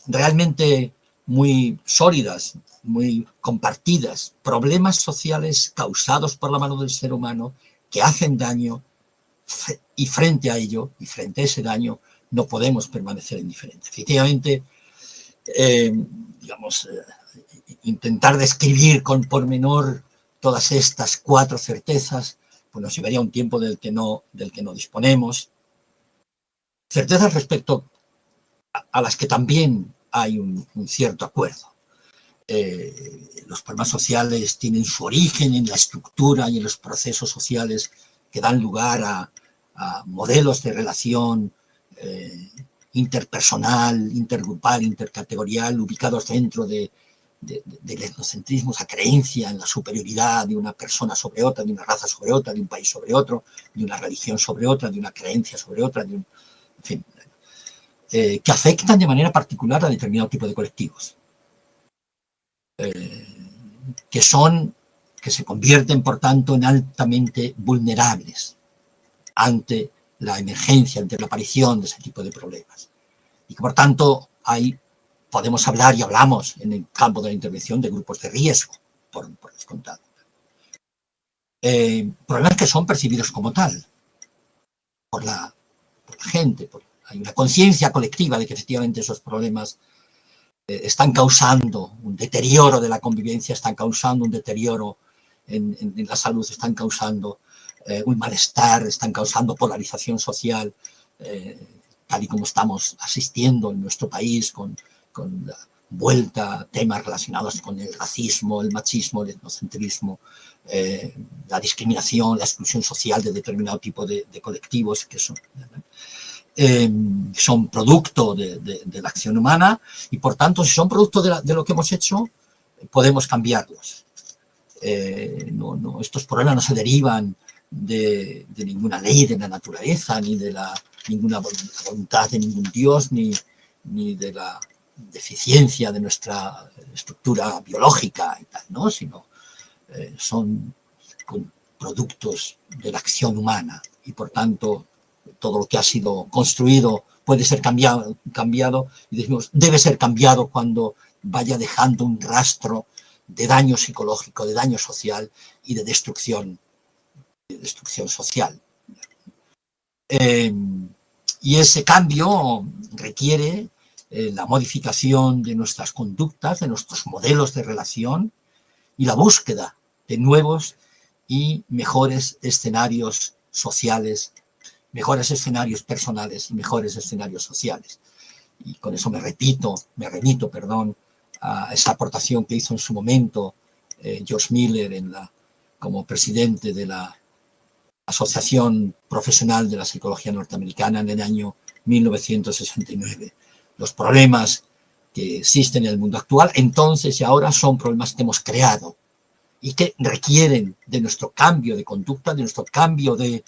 realmente muy sólidas, muy compartidas, problemas sociales causados por la mano del ser humano que hacen daño, y frente a ello, y frente a ese daño, no podemos permanecer indiferentes. Efectivamente, intentar describir con pormenor todas estas 4 certezas, pues nos llevaría un tiempo del que no disponemos. Certezas respecto a las que también hay un cierto acuerdo. Los problemas sociales tienen su origen en la estructura y en los procesos sociales que dan lugar a modelos de relación interpersonal, intergrupal, intercategorial, ubicados dentro del etnocentrismo, esa creencia en la superioridad de una persona sobre otra, de una raza sobre otra, de un país sobre otro, de una religión sobre otra, de una creencia sobre otra, en fin, que afectan de manera particular a determinado tipo de colectivos. Que se convierten, por tanto, en altamente vulnerables ante la emergencia, ante la aparición de ese tipo de problemas. Y que, por tanto, podemos hablar y hablamos en el campo de la intervención de grupos de riesgo, por descontado. Problemas que son percibidos como tal por la gente. Hay una conciencia colectiva de que efectivamente esos problemas están causando un deterioro de la convivencia, están causando un deterioro en la salud, están causando un malestar, están causando polarización social, tal y como estamos asistiendo en nuestro país con la vuelta a temas relacionados con el racismo, el machismo, el etnocentrismo, la discriminación, la exclusión social de determinado tipo de colectivos que son producto de la acción humana y, por tanto, si son producto de lo que hemos hecho, podemos cambiarlos. Estos problemas no se derivan de ninguna ley de la naturaleza, ni de ninguna voluntad de ningún dios, ni de la deficiencia de nuestra estructura biológica y tal, ¿no? Sino son productos de la acción humana y, por tanto, todo lo que ha sido construido puede ser cambiado y decimos, debe ser cambiado cuando vaya dejando un rastro de daño psicológico, de daño social y de destrucción social. Y ese cambio requiere la modificación de nuestras conductas, de nuestros modelos de relación y la búsqueda de nuevos y mejores escenarios sociales, mejores escenarios personales y mejores escenarios sociales. Y con eso me remito, a esa aportación que hizo en su momento George Miller como presidente de la Asociación Profesional de la Psicología Norteamericana en el año 1969. Los problemas que existen en el mundo actual, entonces y ahora, son problemas que hemos creado y que requieren de nuestro cambio de conducta, de nuestro cambio de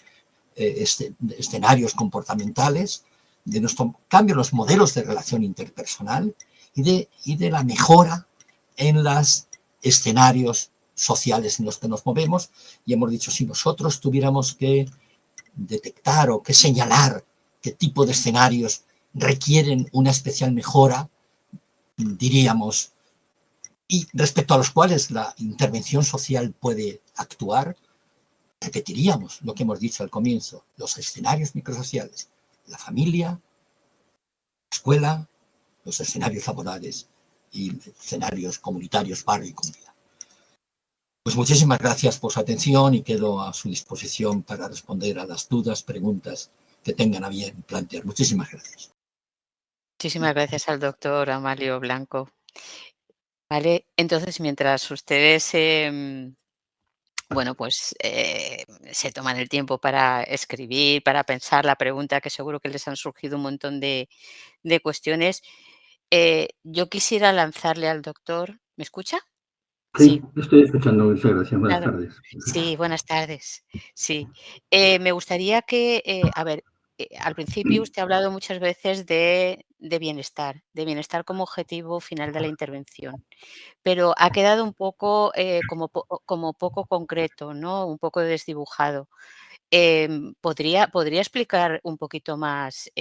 escenarios comportamentales, de nuestro cambio en los modelos de relación interpersonal y de la mejora en los escenarios sociales en los que nos movemos. Y hemos dicho, si nosotros tuviéramos que detectar o que señalar qué tipo de escenarios requieren una especial mejora, diríamos, y respecto a los cuales la intervención social puede actuar, repetiríamos lo que hemos dicho al comienzo, los escenarios microsociales, la familia, la escuela, los escenarios laborales y escenarios comunitarios, barrio y comunidad. Pues muchísimas gracias por su atención y quedo a su disposición para responder a las dudas, preguntas que tengan a bien plantear. Muchísimas gracias. Muchísimas gracias al doctor Amalio Blanco. Vale, entonces mientras ustedes, bueno, pues, se toman el tiempo para escribir, para pensar la pregunta, que seguro que les han surgido un montón de cuestiones, yo quisiera lanzarle al doctor, ¿me escucha? Sí. Sí, estoy escuchando, muchas gracias. Buenas Claro. tardes. Sí, buenas tardes. Sí. Me gustaría que, a ver, al principio usted ha hablado muchas veces de bienestar como objetivo final de la intervención, pero ha quedado un poco, como poco concreto, ¿no? Un poco desdibujado. ¿Podría explicar un poquito más,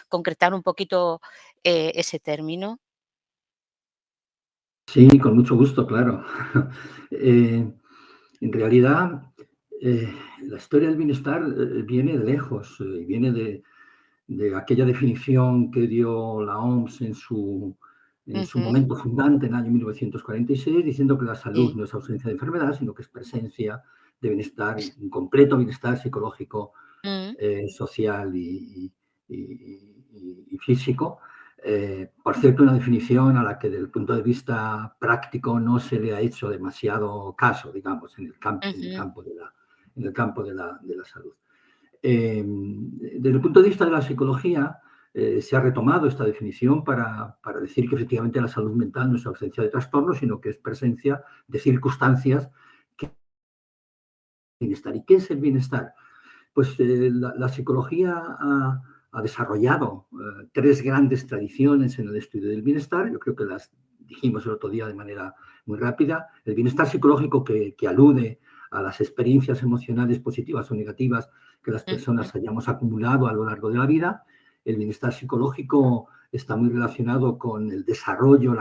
concretar un poquito, ese término? Sí, con mucho gusto, claro. Eh, en realidad, eh, la historia del bienestar viene de lejos, viene de aquella definición que dio la OMS en su Ujú. momento fundante, en el año 1946, diciendo que la salud Sí. no es ausencia de enfermedad, sino que es presencia de bienestar, un completo bienestar psicológico, Mm, social y físico. Por cierto, una definición a la que desde el punto de vista práctico no se le ha hecho demasiado caso, digamos, en el ujú, campo en el campo de la salud. Desde el punto de vista de la psicología, se ha retomado esta definición para decir que efectivamente la salud mental no es ausencia de trastornos, sino que es presencia de circunstancias que bienestar. ¿Y qué es el bienestar? Pues la psicología ha desarrollado tres grandes tradiciones en el estudio del bienestar. Yo creo que las dijimos el otro día de manera muy rápida. El bienestar psicológico que alude a las experiencias emocionales positivas o negativas que las ujú, personas hayamos acumulado a lo largo de la vida. El bienestar psicológico está muy relacionado con el desarrollo,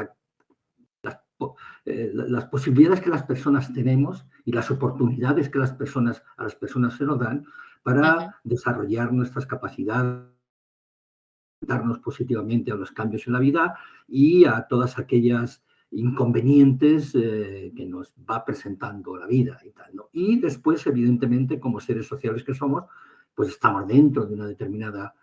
las posibilidades que las personas tenemos y las oportunidades que a las personas se nos dan ujú, para desarrollar nuestras capacidades, darnos positivamente a los cambios en la vida y a todas aquellas inconvenientes que nos va presentando la vida y tal, ¿no? Y después, evidentemente, como seres sociales que somos, pues estamos dentro de una determinada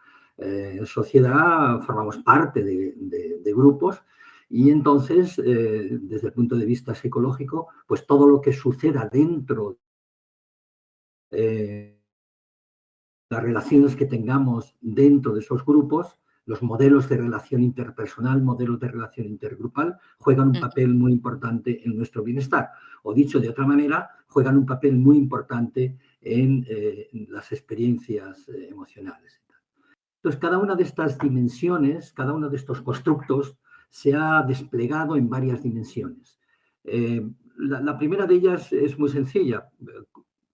sociedad, formamos parte de grupos y entonces, desde el punto de vista psicológico, pues todo lo que suceda dentro eh, las relaciones que tengamos dentro de esos grupos, los modelos de relación interpersonal, modelos de relación intergrupal, juegan un ujú, papel muy importante en nuestro bienestar. O dicho de otra manera, juegan un papel muy importante en las experiencias emocionales. Entonces, cada una de estas dimensiones, cada uno de estos constructos, se ha desplegado en varias dimensiones. La primera de ellas es muy sencilla.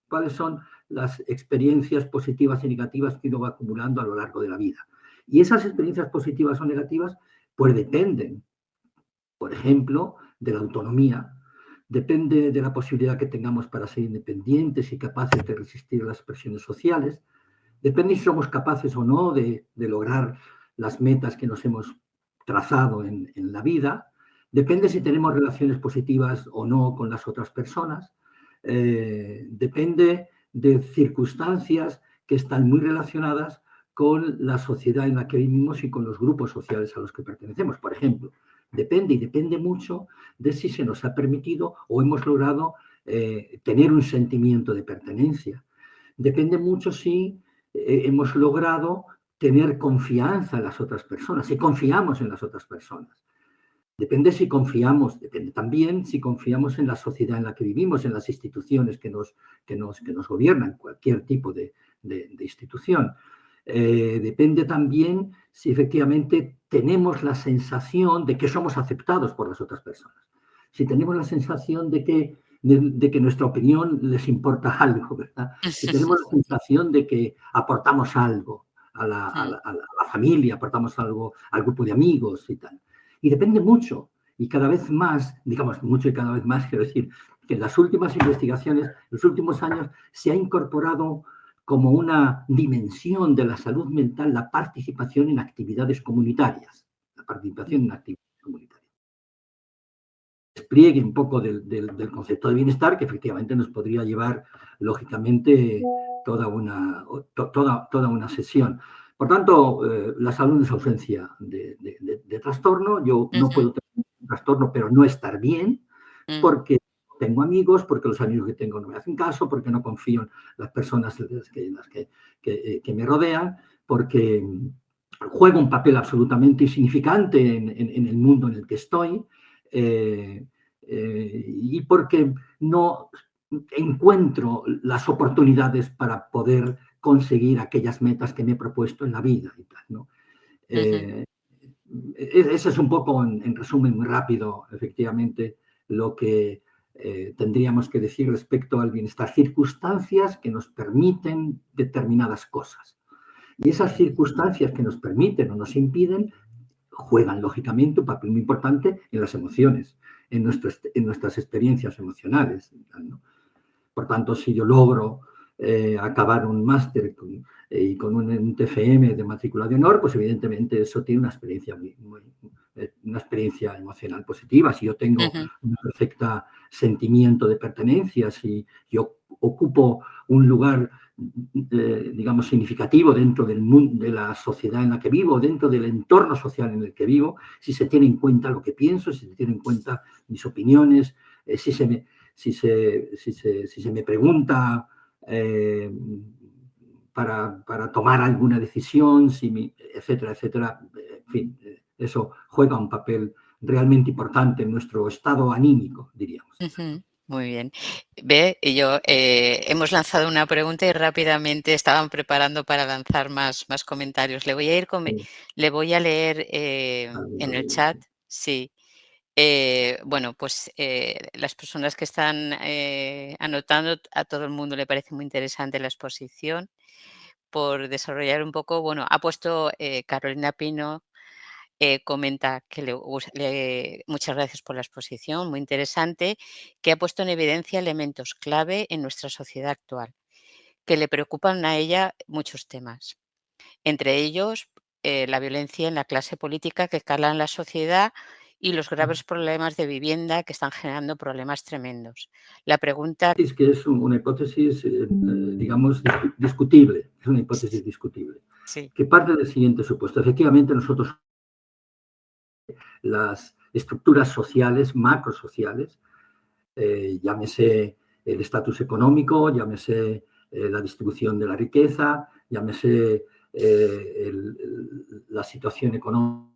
¿Cuáles son las experiencias positivas y negativas que uno va acumulando a lo largo de la vida? Y esas experiencias positivas o negativas, pues dependen, por ejemplo, de la autonomía, depende de la posibilidad que tengamos para ser independientes y capaces de resistir las presiones sociales, depende si somos capaces o no de lograr las metas que nos hemos trazado en la vida, depende si ujú, tenemos relaciones positivas o no con las otras personas, depende de circunstancias que están muy relacionadas con la sociedad en la que vivimos y con los grupos sociales a los que pertenecemos. Por ejemplo, depende y depende mucho de si se nos ha permitido o hemos logrado tener un sentimiento de pertenencia. Depende mucho si hemos logrado tener confianza en las otras personas, si confiamos en las otras personas. Depende si confiamos, depende también si confiamos en la sociedad en la que vivimos, en las instituciones que nos gobiernan, cualquier tipo de institución. Depende también si efectivamente tenemos la sensación de que somos aceptados por las otras personas. Si tenemos la sensación de que nuestra opinión les importa algo, ¿verdad? Si tenemos la sensación de que aportamos algo a la familia, aportamos algo al grupo de amigos y tal. Y depende mucho, y cada vez más, digamos mucho y cada vez más, quiero decir, que en las últimas investigaciones, en los últimos años, se ha incorporado como una dimensión de la salud mental la participación en actividades comunitarias, la participación en actividades comunitarias. Despliegue un poco del concepto de bienestar que efectivamente nos podría llevar, lógicamente, toda una sesión. Por tanto, la salud es ausencia de trastorno. Yo no ujú. puedo un trastorno, pero no estar bien, porque tengo amigos, porque los amigos que tengo no me hacen caso, porque no confío en las personas que me rodean, porque juego un papel absolutamente insignificante en el mundo en el que estoy, y porque no encuentro las oportunidades para poder conseguir aquellas metas que me he propuesto en la vida y tal, ¿no? Ese es un poco, en resumen, muy rápido, efectivamente, lo que tendríamos que decir respecto al bienestar. Circunstancias que nos permiten determinadas cosas. Y esas circunstancias que nos permiten o nos impiden juegan, lógicamente, un papel muy importante en las emociones, en nuestras experiencias emocionales, ¿no? Por tanto, si yo logro acabar un máster y con un TFM de matrícula de honor, pues evidentemente eso tiene una experiencia una experiencia emocional positiva. Si yo tengo un perfecto sentimiento de pertenencia, si yo ocupo un lugar, digamos, significativo dentro del mundo, de la sociedad en la que vivo, dentro del entorno social en el que vivo, si se tiene en cuenta lo que pienso, si se tiene en cuenta mis opiniones, si se me pregunta para tomar alguna decisión, etcétera, etcétera. En fin, eso juega un papel realmente importante en nuestro estado anímico, diríamos. Muy bien. Ve, hemos lanzado una pregunta y rápidamente estaban preparando para lanzar más comentarios. Le voy a leer en el chat, sí. Bueno, pues las personas que están anotando, a todo el mundo le parece muy interesante la exposición. Por desarrollar un poco, bueno, ha puesto Carolina Pino, comenta que muchas gracias por la exposición, muy interesante, que ha puesto en evidencia elementos clave en nuestra sociedad actual, que le preocupan a ella muchos temas, entre ellos la violencia en la clase política que cala en la sociedad y los graves problemas de vivienda que están generando problemas tremendos. La pregunta... Es que es una hipótesis, digamos, discutible, es una hipótesis discutible, sí, que parte del siguiente supuesto. Efectivamente, nosotros las estructuras sociales, macrosociales, llámese el estatus económico, llámese la distribución de la riqueza, llámese la situación económica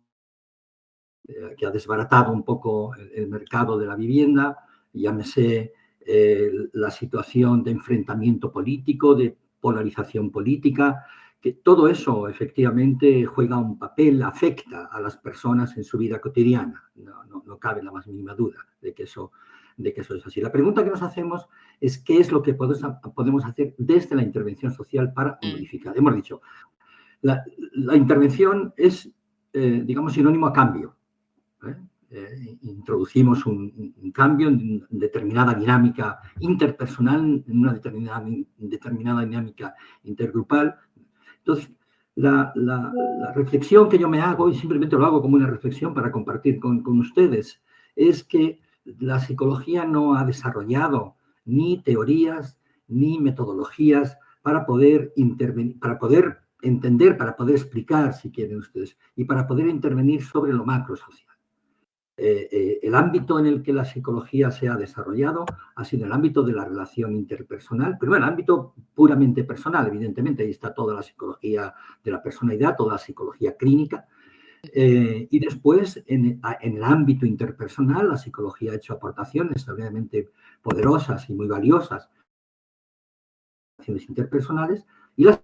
que ha desbaratado un poco el mercado de la vivienda, llámese la situación de enfrentamiento político, de polarización política, que todo eso efectivamente juega un papel, afecta a las personas en su vida cotidiana. No cabe la más mínima duda de que eso es así. La pregunta que nos hacemos es qué es lo que podemos hacer desde la intervención social para modificar. Hemos dicho, la intervención es, digamos, sinónimo a cambio. Introducimos un cambio en determinada dinámica interpersonal, en una determinada dinámica intergrupal. Entonces, la reflexión que yo me hago, y simplemente lo hago como una reflexión para compartir con ustedes, es que la psicología no ha desarrollado ni teorías ni metodologías para poder intervenir, para poder entender, para poder explicar, si quieren ustedes, y para poder intervenir sobre lo macrosocial. El ámbito en el que la psicología se ha desarrollado ha sido el ámbito de la relación interpersonal, primero el ámbito puramente personal, evidentemente, ahí está toda la psicología de la personalidad, toda la psicología clínica, y después en el ámbito interpersonal la psicología ha hecho aportaciones extraordinariamente poderosas y muy valiosas interpersonales, y las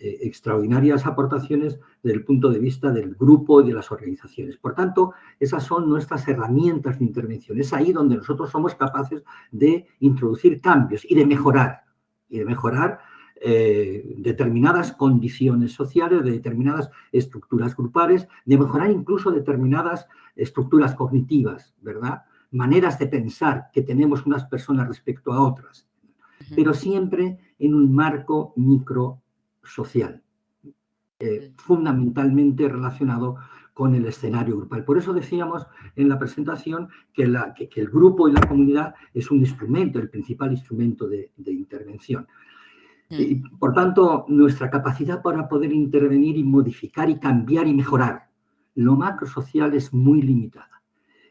extraordinarias aportaciones desde el punto de vista del grupo y de las organizaciones. Por tanto, esas son nuestras herramientas de intervención. Es ahí donde nosotros somos capaces de introducir cambios y de mejorar determinadas condiciones sociales, de determinadas estructuras grupales, de mejorar incluso determinadas estructuras cognitivas, ¿verdad? Maneras de pensar que tenemos unas personas respecto a otras, pero siempre en un marco microsocial, fundamentalmente relacionado con el escenario grupal. Por eso decíamos en la presentación que el grupo y la comunidad es un instrumento, el principal instrumento de intervención. Y, por tanto, nuestra capacidad para poder intervenir y modificar y cambiar y mejorar lo macrosocial es muy limitada.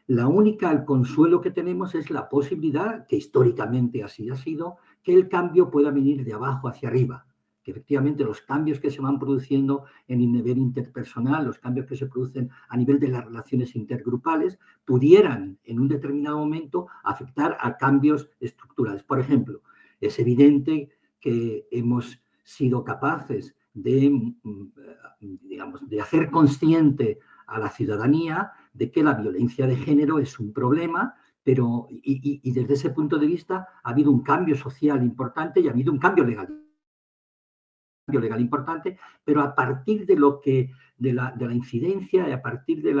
La única, el consuelo que tenemos es la posibilidad, que históricamente así ha sido, que el cambio pueda venir de abajo hacia arriba. Que efectivamente los cambios que se van produciendo en el nivel interpersonal, los cambios que se producen a nivel de las relaciones intergrupales, pudieran en un determinado momento afectar a cambios estructurales. Por ejemplo, es evidente que hemos sido capaces de, digamos, de hacer consciente a la ciudadanía de que la violencia de género es un problema, pero y desde ese punto de vista ha habido un cambio social importante y ha habido un cambio legal importante, pero a partir de lo que de la incidencia y a partir de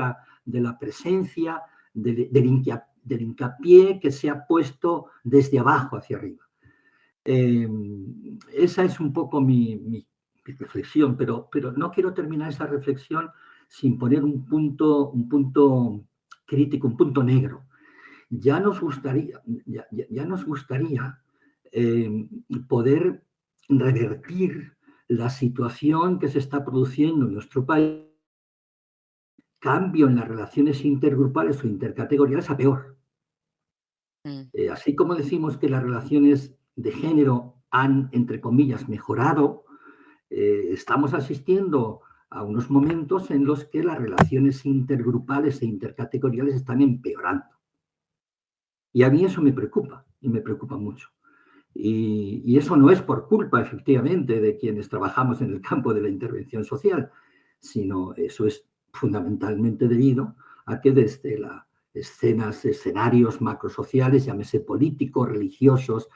la presencia del hincapié que se ha puesto desde abajo hacia arriba. Esa es un poco mi reflexión, pero no quiero terminar esa reflexión sin poner un punto crítico, un punto negro. Ya nos gustaría poder revertir la situación que se está produciendo en nuestro país, cambio en las relaciones intergrupales o intercategoriales a peor. Así como decimos que las relaciones de género han, entre comillas, mejorado, estamos asistiendo a unos momentos en los que las relaciones intergrupales e intercategoriales están empeorando. Y a mí eso me preocupa, y me preocupa mucho. Y eso no es por culpa, efectivamente, de quienes trabajamos en el campo de la intervención social, sino eso es fundamentalmente debido a que desde las escenarios macrosociales, llámese políticos, religiosos,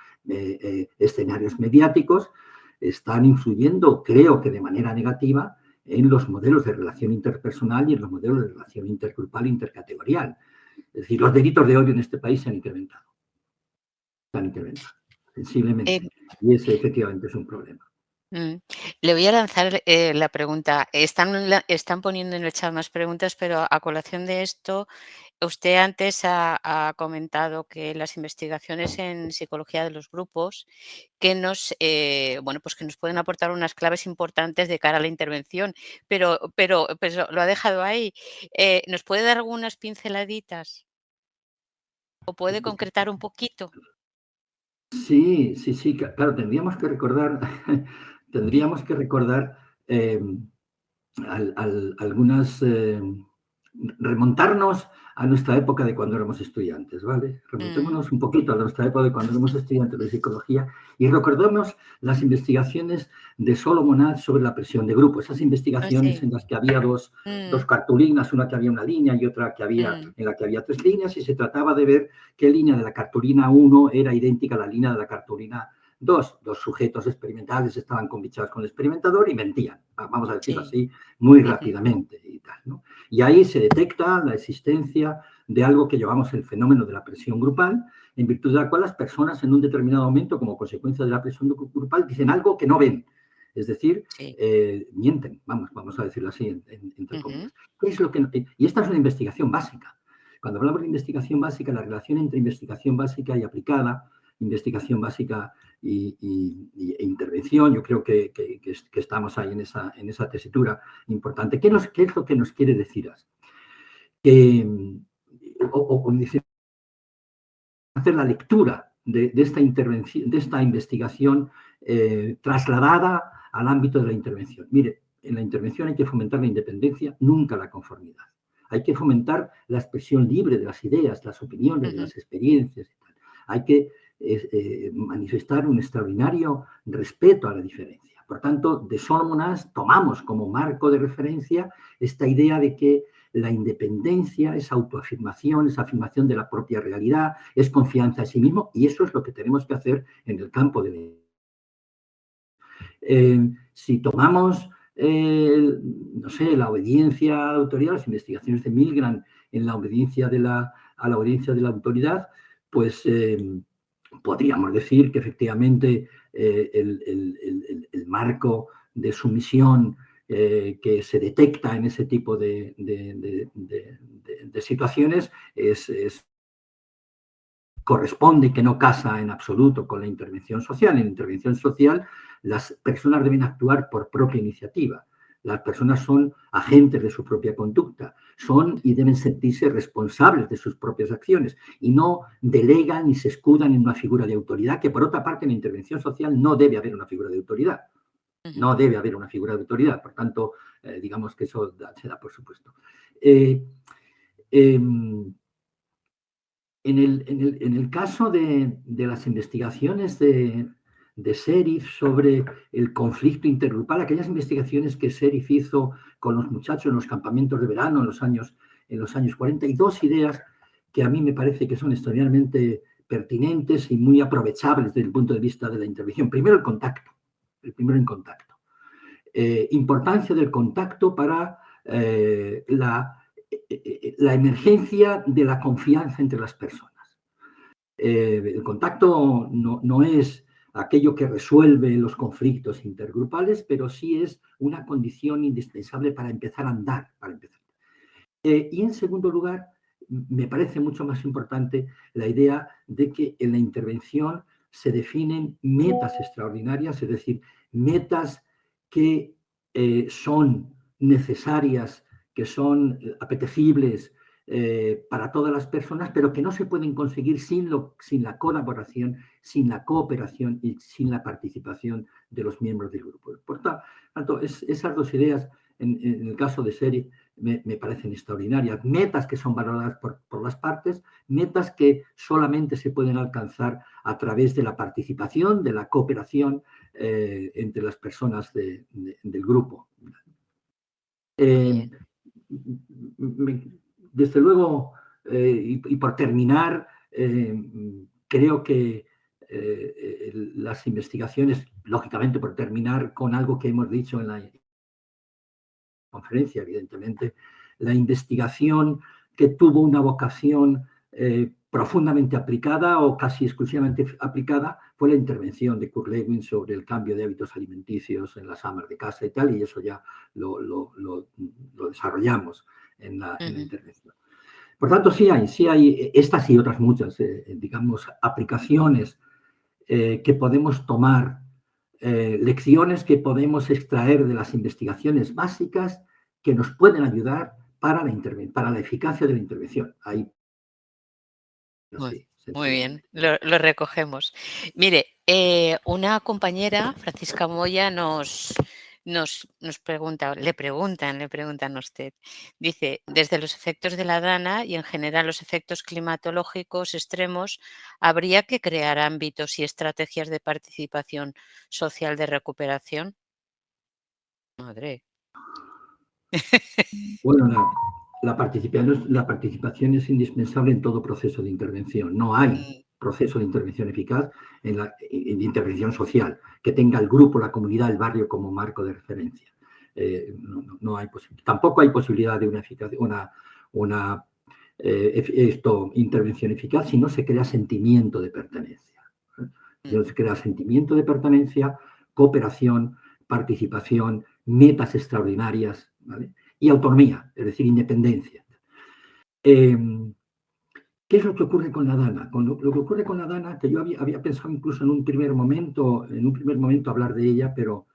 escenarios mediáticos, están influyendo, creo que de manera negativa, en los modelos de relación interpersonal y en los modelos de relación intergrupal e intercategorial. Es decir, los delitos de odio en este país se han incrementado. Sensiblemente. Y ese efectivamente es un problema. Le voy a lanzar la pregunta. Están poniendo en el chat más preguntas, pero a colación de esto, usted antes ha comentado que las investigaciones en psicología de los grupos que nos, pues que nos pueden aportar unas claves importantes de cara a la intervención, pero lo ha dejado ahí. ¿Nos puede dar algunas pinceladitas? ¿O puede concretar un poquito? Sí, claro, tendríamos que recordar algunas, remontarnos a nuestra época de cuando éramos estudiantes, ¿vale? Remontémonos un poquito a nuestra época de cuando éramos estudiantes de psicología y recordemos las investigaciones de Solomon Asch sobre la presión de grupo, esas investigaciones en las que había dos cartulinas, una que había una línea y otra que había, en la que había 3 líneas, y se trataba de ver qué línea de la cartulina 1 era idéntica a la línea de la cartulina 2. Dos sujetos experimentales estaban convichados con el experimentador y mentían, vamos a decirlo así, muy rápidamente y tal, ¿no? Y ahí se detecta la existencia de algo que llamamos el fenómeno de la presión grupal, en virtud de la cual las personas en un determinado momento, como consecuencia de la presión grupal, dicen algo que no ven. Es decir, mienten, vamos a decirlo así, entre comillas. ¿Qué es lo que y esta es una investigación básica. Cuando hablamos de investigación básica, la relación entre investigación básica y aplicada, investigación básica e intervención, yo creo que estamos ahí en esa tesitura importante. ¿Qué es lo que nos quiere decir? Hacer la lectura de esta intervención, de esta investigación trasladada al ámbito de la intervención. Mire, en la intervención hay que fomentar la independencia, nunca la conformidad. Hay que fomentar la expresión libre de las ideas, las opiniones, de las experiencias y tal. Hay que manifestar un extraordinario respeto a la diferencia. Por tanto, de Solomon Asch tomamos como marco de referencia esta idea de que la independencia es autoafirmación, es afirmación de la propia realidad, es confianza en sí mismo, y eso es lo que tenemos que hacer en el campo de... si tomamos, no sé, la obediencia a la autoridad, las investigaciones de Milgram en la obediencia a la obediencia de la autoridad, pues podríamos decir que efectivamente el marco de sumisión que se detecta en ese tipo de situaciones corresponde, que no casa en absoluto con la intervención social. En la intervención social las personas deben actuar por propia iniciativa, Las personas son agentes de su propia conducta, son y deben sentirse responsables de sus propias acciones y no delegan ni se escudan en una figura de autoridad, que por otra parte en la intervención social no debe haber una figura de autoridad. No debe haber una figura de autoridad, por tanto, digamos que eso se da por supuesto. En el caso de las investigaciones de Sheriff sobre el conflicto intergrupal, aquellas investigaciones que Sheriff hizo con los muchachos en los campamentos de verano en los años 40, hay dos ideas que a mí me parece que son extraordinariamente pertinentes y muy aprovechables desde el punto de vista de la intervención. Primero, el contacto. El primero en contacto. Importancia del contacto para la emergencia de la confianza entre las personas. El contacto no es aquello que resuelve los conflictos intergrupales, pero sí es una condición indispensable para empezar a andar. Y en segundo lugar, me parece mucho más importante la idea de que en la intervención se definen metas extraordinarias, es decir, metas que son necesarias, que son apetecibles para todas las personas, pero que no se pueden conseguir sin la colaboración, sin la cooperación y sin la participación de los miembros del grupo. Por tanto, esas dos ideas, en el caso de Sheriff, me parecen extraordinarias. Metas que son valoradas por las partes, metas que solamente se pueden alcanzar a través de la participación, de la cooperación entre las personas del grupo. Desde luego, y por terminar, creo que las investigaciones, lógicamente por terminar con algo que hemos dicho en la conferencia, evidentemente, la investigación que tuvo una vocación profundamente aplicada o casi exclusivamente aplicada fue la intervención de Kurt Lewin sobre el cambio de hábitos alimenticios en las amas de casa y tal, y eso ya lo desarrollamos en la intervención. Por tanto, sí hay estas y otras muchas, digamos, aplicaciones que podemos tomar, lecciones que podemos extraer de las investigaciones básicas que nos pueden ayudar para la eficacia de la intervención. Ahí. Muy bien, lo recogemos. Mire, una compañera, Francisca Moya, nos pregunta, le preguntan a usted. Dice, desde los efectos de la DANA y en general los efectos climatológicos extremos, ¿habría que crear ámbitos y estrategias de participación social de recuperación? Madre. Bueno, la participación es indispensable en todo proceso de intervención. No hay proceso de intervención eficaz en intervención social que tenga el grupo, la comunidad, el barrio como marco de referencia. No hay posibilidad. Tampoco hay posibilidad de una intervención eficaz si no se crea sentimiento de pertenencia. Si no se crea sentimiento de pertenencia, cooperación, participación, metas extraordinarias, ¿vale? Y autonomía, es decir, independencia. ¿Qué es lo que ocurre con la DANA? Lo que ocurre con la DANA, que yo había pensado incluso en un primer momento hablar de ella, pero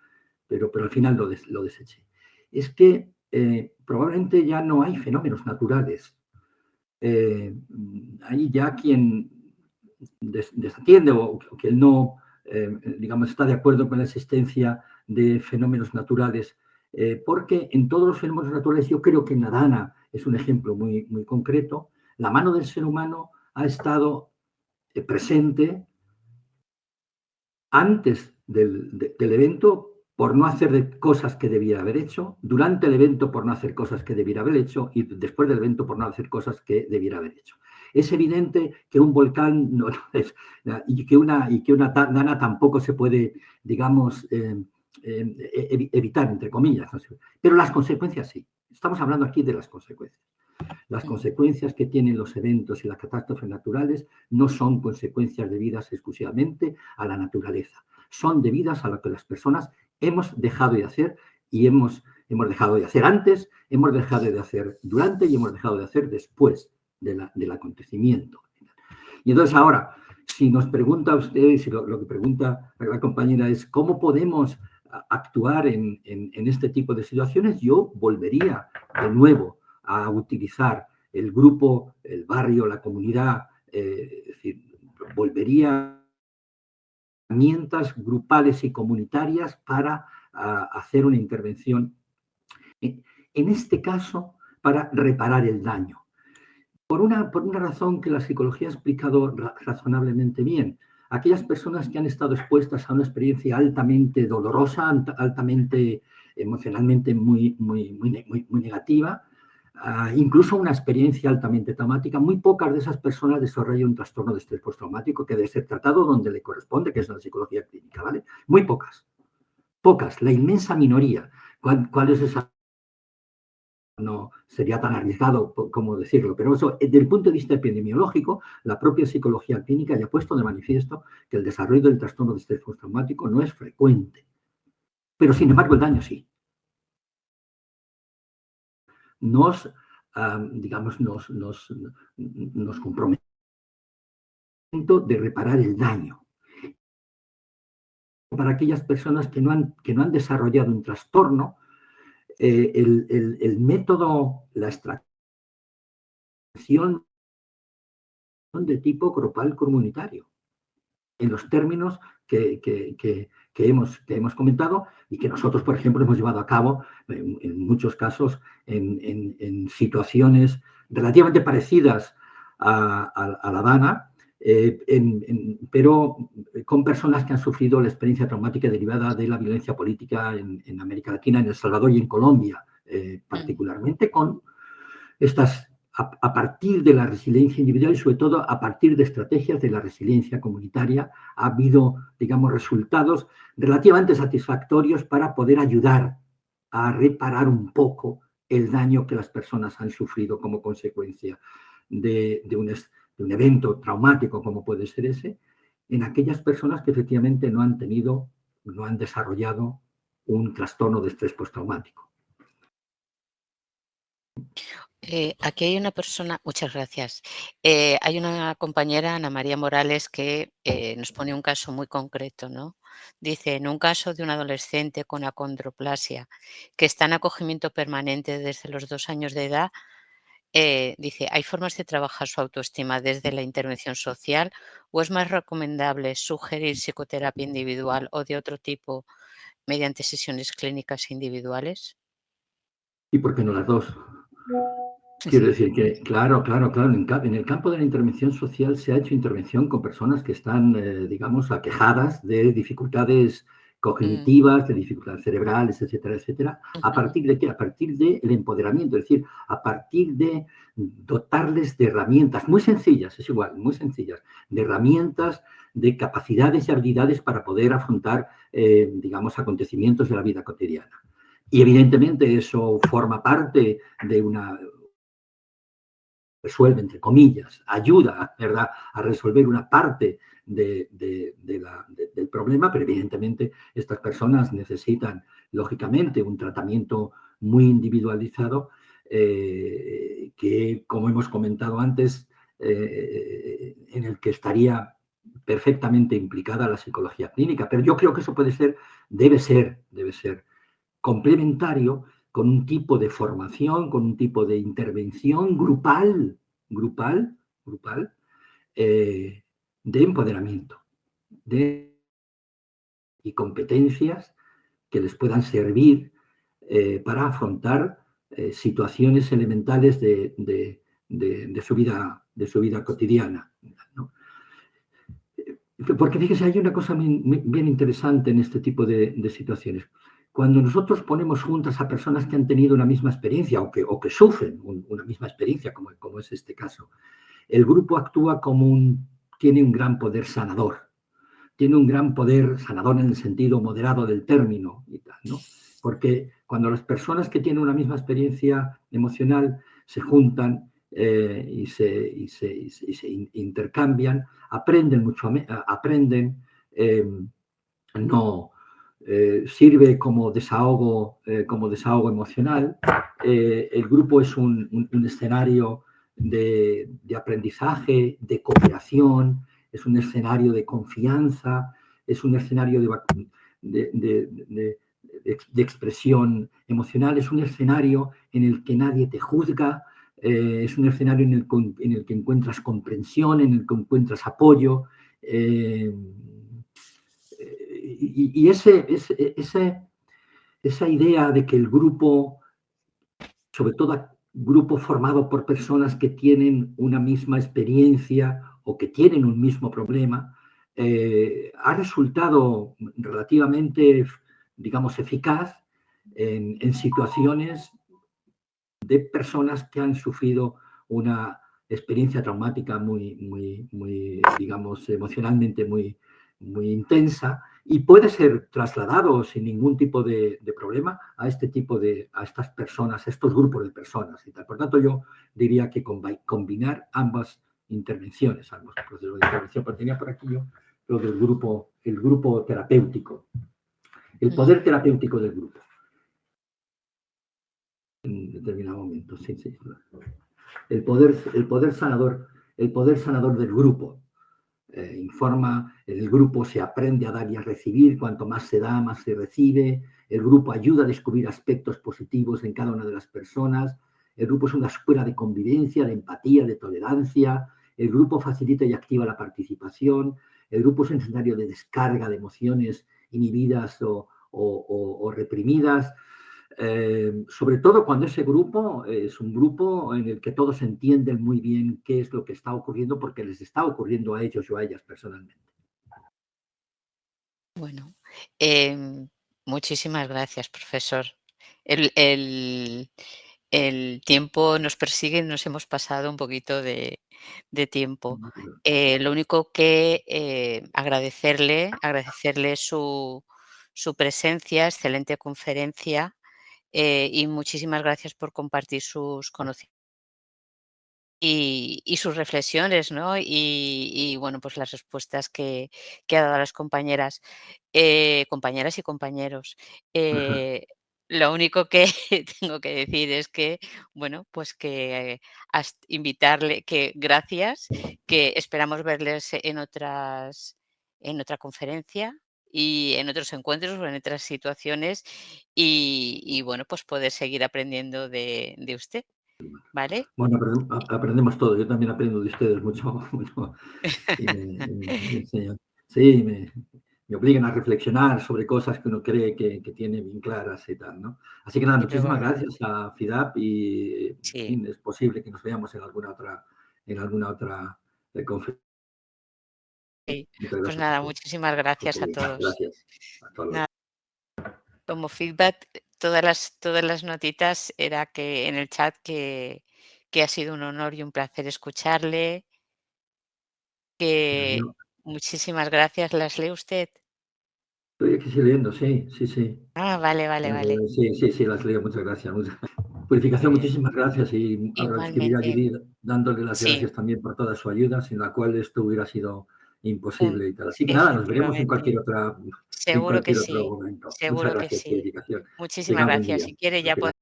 al final lo deseché. Es que probablemente ya no hay fenómenos naturales. Hay ya quien desatiende o que no, digamos, está de acuerdo con la existencia de fenómenos naturales, porque en todos los fenómenos naturales, yo creo que en la DANA es un ejemplo muy, muy concreto, la mano del ser humano ha estado presente antes del evento por no hacer cosas que debiera haber hecho, durante el evento por no hacer cosas que debiera haber hecho y después del evento por no hacer cosas que debiera haber hecho. Es evidente que un volcán no es, y que una DANA tampoco se puede, digamos, evitar, entre comillas. ¿No? Pero las consecuencias sí. Estamos hablando aquí de las consecuencias. Las consecuencias que tienen los eventos y las catástrofes naturales no son consecuencias debidas exclusivamente a la naturaleza. Son debidas a lo que las personas hemos dejado de hacer y hemos dejado de hacer antes, hemos dejado de hacer durante y hemos dejado de hacer después del acontecimiento. Y entonces ahora, si nos pregunta usted, si lo que pregunta la compañera es cómo podemos actuar en este tipo de situaciones, yo volvería de nuevo a utilizar el grupo, el barrio, la comunidad, es decir, volvería a herramientas grupales y comunitarias para hacer una intervención, en este caso, para reparar el daño. Por una razón que la psicología ha explicado razonablemente bien. Aquellas personas que han estado expuestas a una experiencia altamente dolorosa, altamente emocionalmente muy negativa, incluso una experiencia altamente traumática, muy pocas de esas personas desarrollan un trastorno de estrés postraumático que debe ser tratado donde le corresponde, que es la psicología clínica, ¿vale? Muy pocas. Pocas, la inmensa minoría. ¿Cuál es esa? No sería tan arriesgado como decirlo, pero eso, desde el punto de vista epidemiológico, la propia psicología clínica ya ha puesto de manifiesto que el desarrollo del trastorno de estrés postraumático no es frecuente, pero sin embargo el daño sí. Nos compromete de reparar el daño. Para aquellas personas que no han desarrollado un trastorno, el método, la extracción de tipo grupal comunitario, en los términos que hemos comentado y que nosotros, por ejemplo, hemos llevado a cabo en muchos casos en situaciones relativamente parecidas a La Habana, pero con personas que han sufrido la experiencia traumática derivada de la violencia política en América Latina, en El Salvador y en Colombia, particularmente con estas, a partir de la resiliencia individual y sobre todo a partir de estrategias de la resiliencia comunitaria, ha habido, digamos, resultados relativamente satisfactorios para poder ayudar a reparar un poco el daño que las personas han sufrido como consecuencia de un evento traumático como puede ser ese, en aquellas personas que efectivamente no han desarrollado un trastorno de estrés postraumático. Aquí hay una persona, muchas gracias. Hay una compañera, Ana María Morales, que nos pone un caso muy concreto, ¿no? Dice, en un caso de un adolescente con acondroplasia que está en acogimiento permanente desde los 2 años de edad, dice, ¿hay formas de trabajar su autoestima desde la intervención social o es más recomendable sugerir psicoterapia individual o de otro tipo mediante sesiones clínicas individuales? ¿Y por qué no las dos? Quiero decir que, claro, en el campo de la intervención social se ha hecho intervención con personas que están, digamos, aquejadas de dificultades cognitivas, de dificultades cerebrales, etcétera, etcétera. ¿A partir de qué? A partir del empoderamiento, es decir, a partir de dotarles de herramientas muy sencillas, es igual, muy sencillas, de herramientas, de capacidades y habilidades para poder afrontar, digamos, acontecimientos de la vida cotidiana. Y evidentemente eso forma parte de resuelve, entre comillas, ayuda, ¿verdad?, a resolver una parte del problema, pero evidentemente estas personas necesitan, lógicamente, un tratamiento muy individualizado que, como hemos comentado antes, en el que estaría perfectamente implicada la psicología clínica. Pero yo creo que eso debe ser complementario con un tipo de formación, con un tipo de intervención grupal, de empoderamiento y competencias que les puedan servir para afrontar situaciones elementales de su vida cotidiana, ¿no? Porque fíjese, hay una cosa bien interesante en este tipo de situaciones. Cuando nosotros ponemos juntas a personas que han tenido una misma experiencia o que sufren una misma experiencia, como es este caso, el grupo actúa tiene un gran poder sanador. Tiene un gran poder sanador en el sentido moderado del término y tal, ¿no? Porque cuando las personas que tienen una misma experiencia emocional se juntan y se intercambian, aprenden mucho, sirve como desahogo emocional. El grupo es un escenario de aprendizaje, de cooperación, es un escenario de confianza, es un escenario de expresión emocional, es un escenario en el que nadie te juzga, es un escenario en el que encuentras comprensión, en el que encuentras apoyo. Y esa idea de que el grupo, sobre todo grupo formado por personas que tienen una misma experiencia o que tienen un mismo problema, ha resultado relativamente, digamos, eficaz en situaciones de personas que han sufrido una experiencia traumática muy, digamos, emocionalmente muy intensa, y puede ser trasladado sin ningún tipo de problema a estas personas, a estos grupos de personas y tal. Por tanto, yo diría que combinar ambas intervenciones, ambos procesos de intervención, porque tenía por aquí yo lo del el grupo terapéutico, el poder terapéutico del grupo. En determinado momento, sí. El poder sanador del grupo. Informa, en el grupo se aprende a dar y a recibir, cuanto más se da, más se recibe. El grupo ayuda a descubrir aspectos positivos en cada una de las personas. El grupo es una escuela de convivencia, de empatía, de tolerancia. El grupo facilita y activa la participación. El grupo es un escenario de descarga de emociones inhibidas o reprimidas. Sobre todo cuando ese grupo es un grupo en el que todos entienden muy bien qué es lo que está ocurriendo, porque les está ocurriendo a ellos o a ellas personalmente. Bueno, muchísimas gracias, profesor. El tiempo nos persigue, nos hemos pasado un poquito de tiempo. Lo único que agradecerle su presencia, excelente conferencia, y muchísimas gracias por compartir sus conocimientos y sus reflexiones, ¿no? Y bueno, pues las respuestas que ha dado a las compañeras y compañeros. Lo único que tengo que decir es que, bueno, pues que invitarle, que gracias, que esperamos verles en otra conferencia y en otros encuentros o en otras situaciones y bueno, pues poder seguir aprendiendo de usted, ¿vale? Bueno, aprendemos todo. Yo también aprendo de ustedes mucho, mucho. Y me enseñan. Sí, me obligan a reflexionar sobre cosas que uno cree que tiene bien claras y tal, ¿no? Así que nada, muchísimas gracias a FIDAP y, en Sí. fin, es posible que nos veamos en alguna otra conferencia. Sí. Muchas Pues gracias a nada, ustedes. muchísimas gracias a Ok, todos. gracias. Hasta luego. Nada, como feedback, todas las notitas era que en el chat que ha sido un honor y un placer escucharle, Las que leo. muchísimas gracias. ¿Las lee usted? Estoy aquí leyendo, sí. Ah, vale. Sí, las leo. Muchas gracias. Muy Purificación, bien. muchísimas gracias, y ahora escribiré a Igualmente. Judith dándole las Sí. gracias también por toda su ayuda, sin la cual esto hubiera sido imposible y tal. Así que nada, nos veremos en Efectivamente. en Seguro que cualquier otro sí. momento. Muchas Seguro que gracias, sí. Purificación. Muchísimas Tenga buen gracias. día. Si quiere ya Gracias.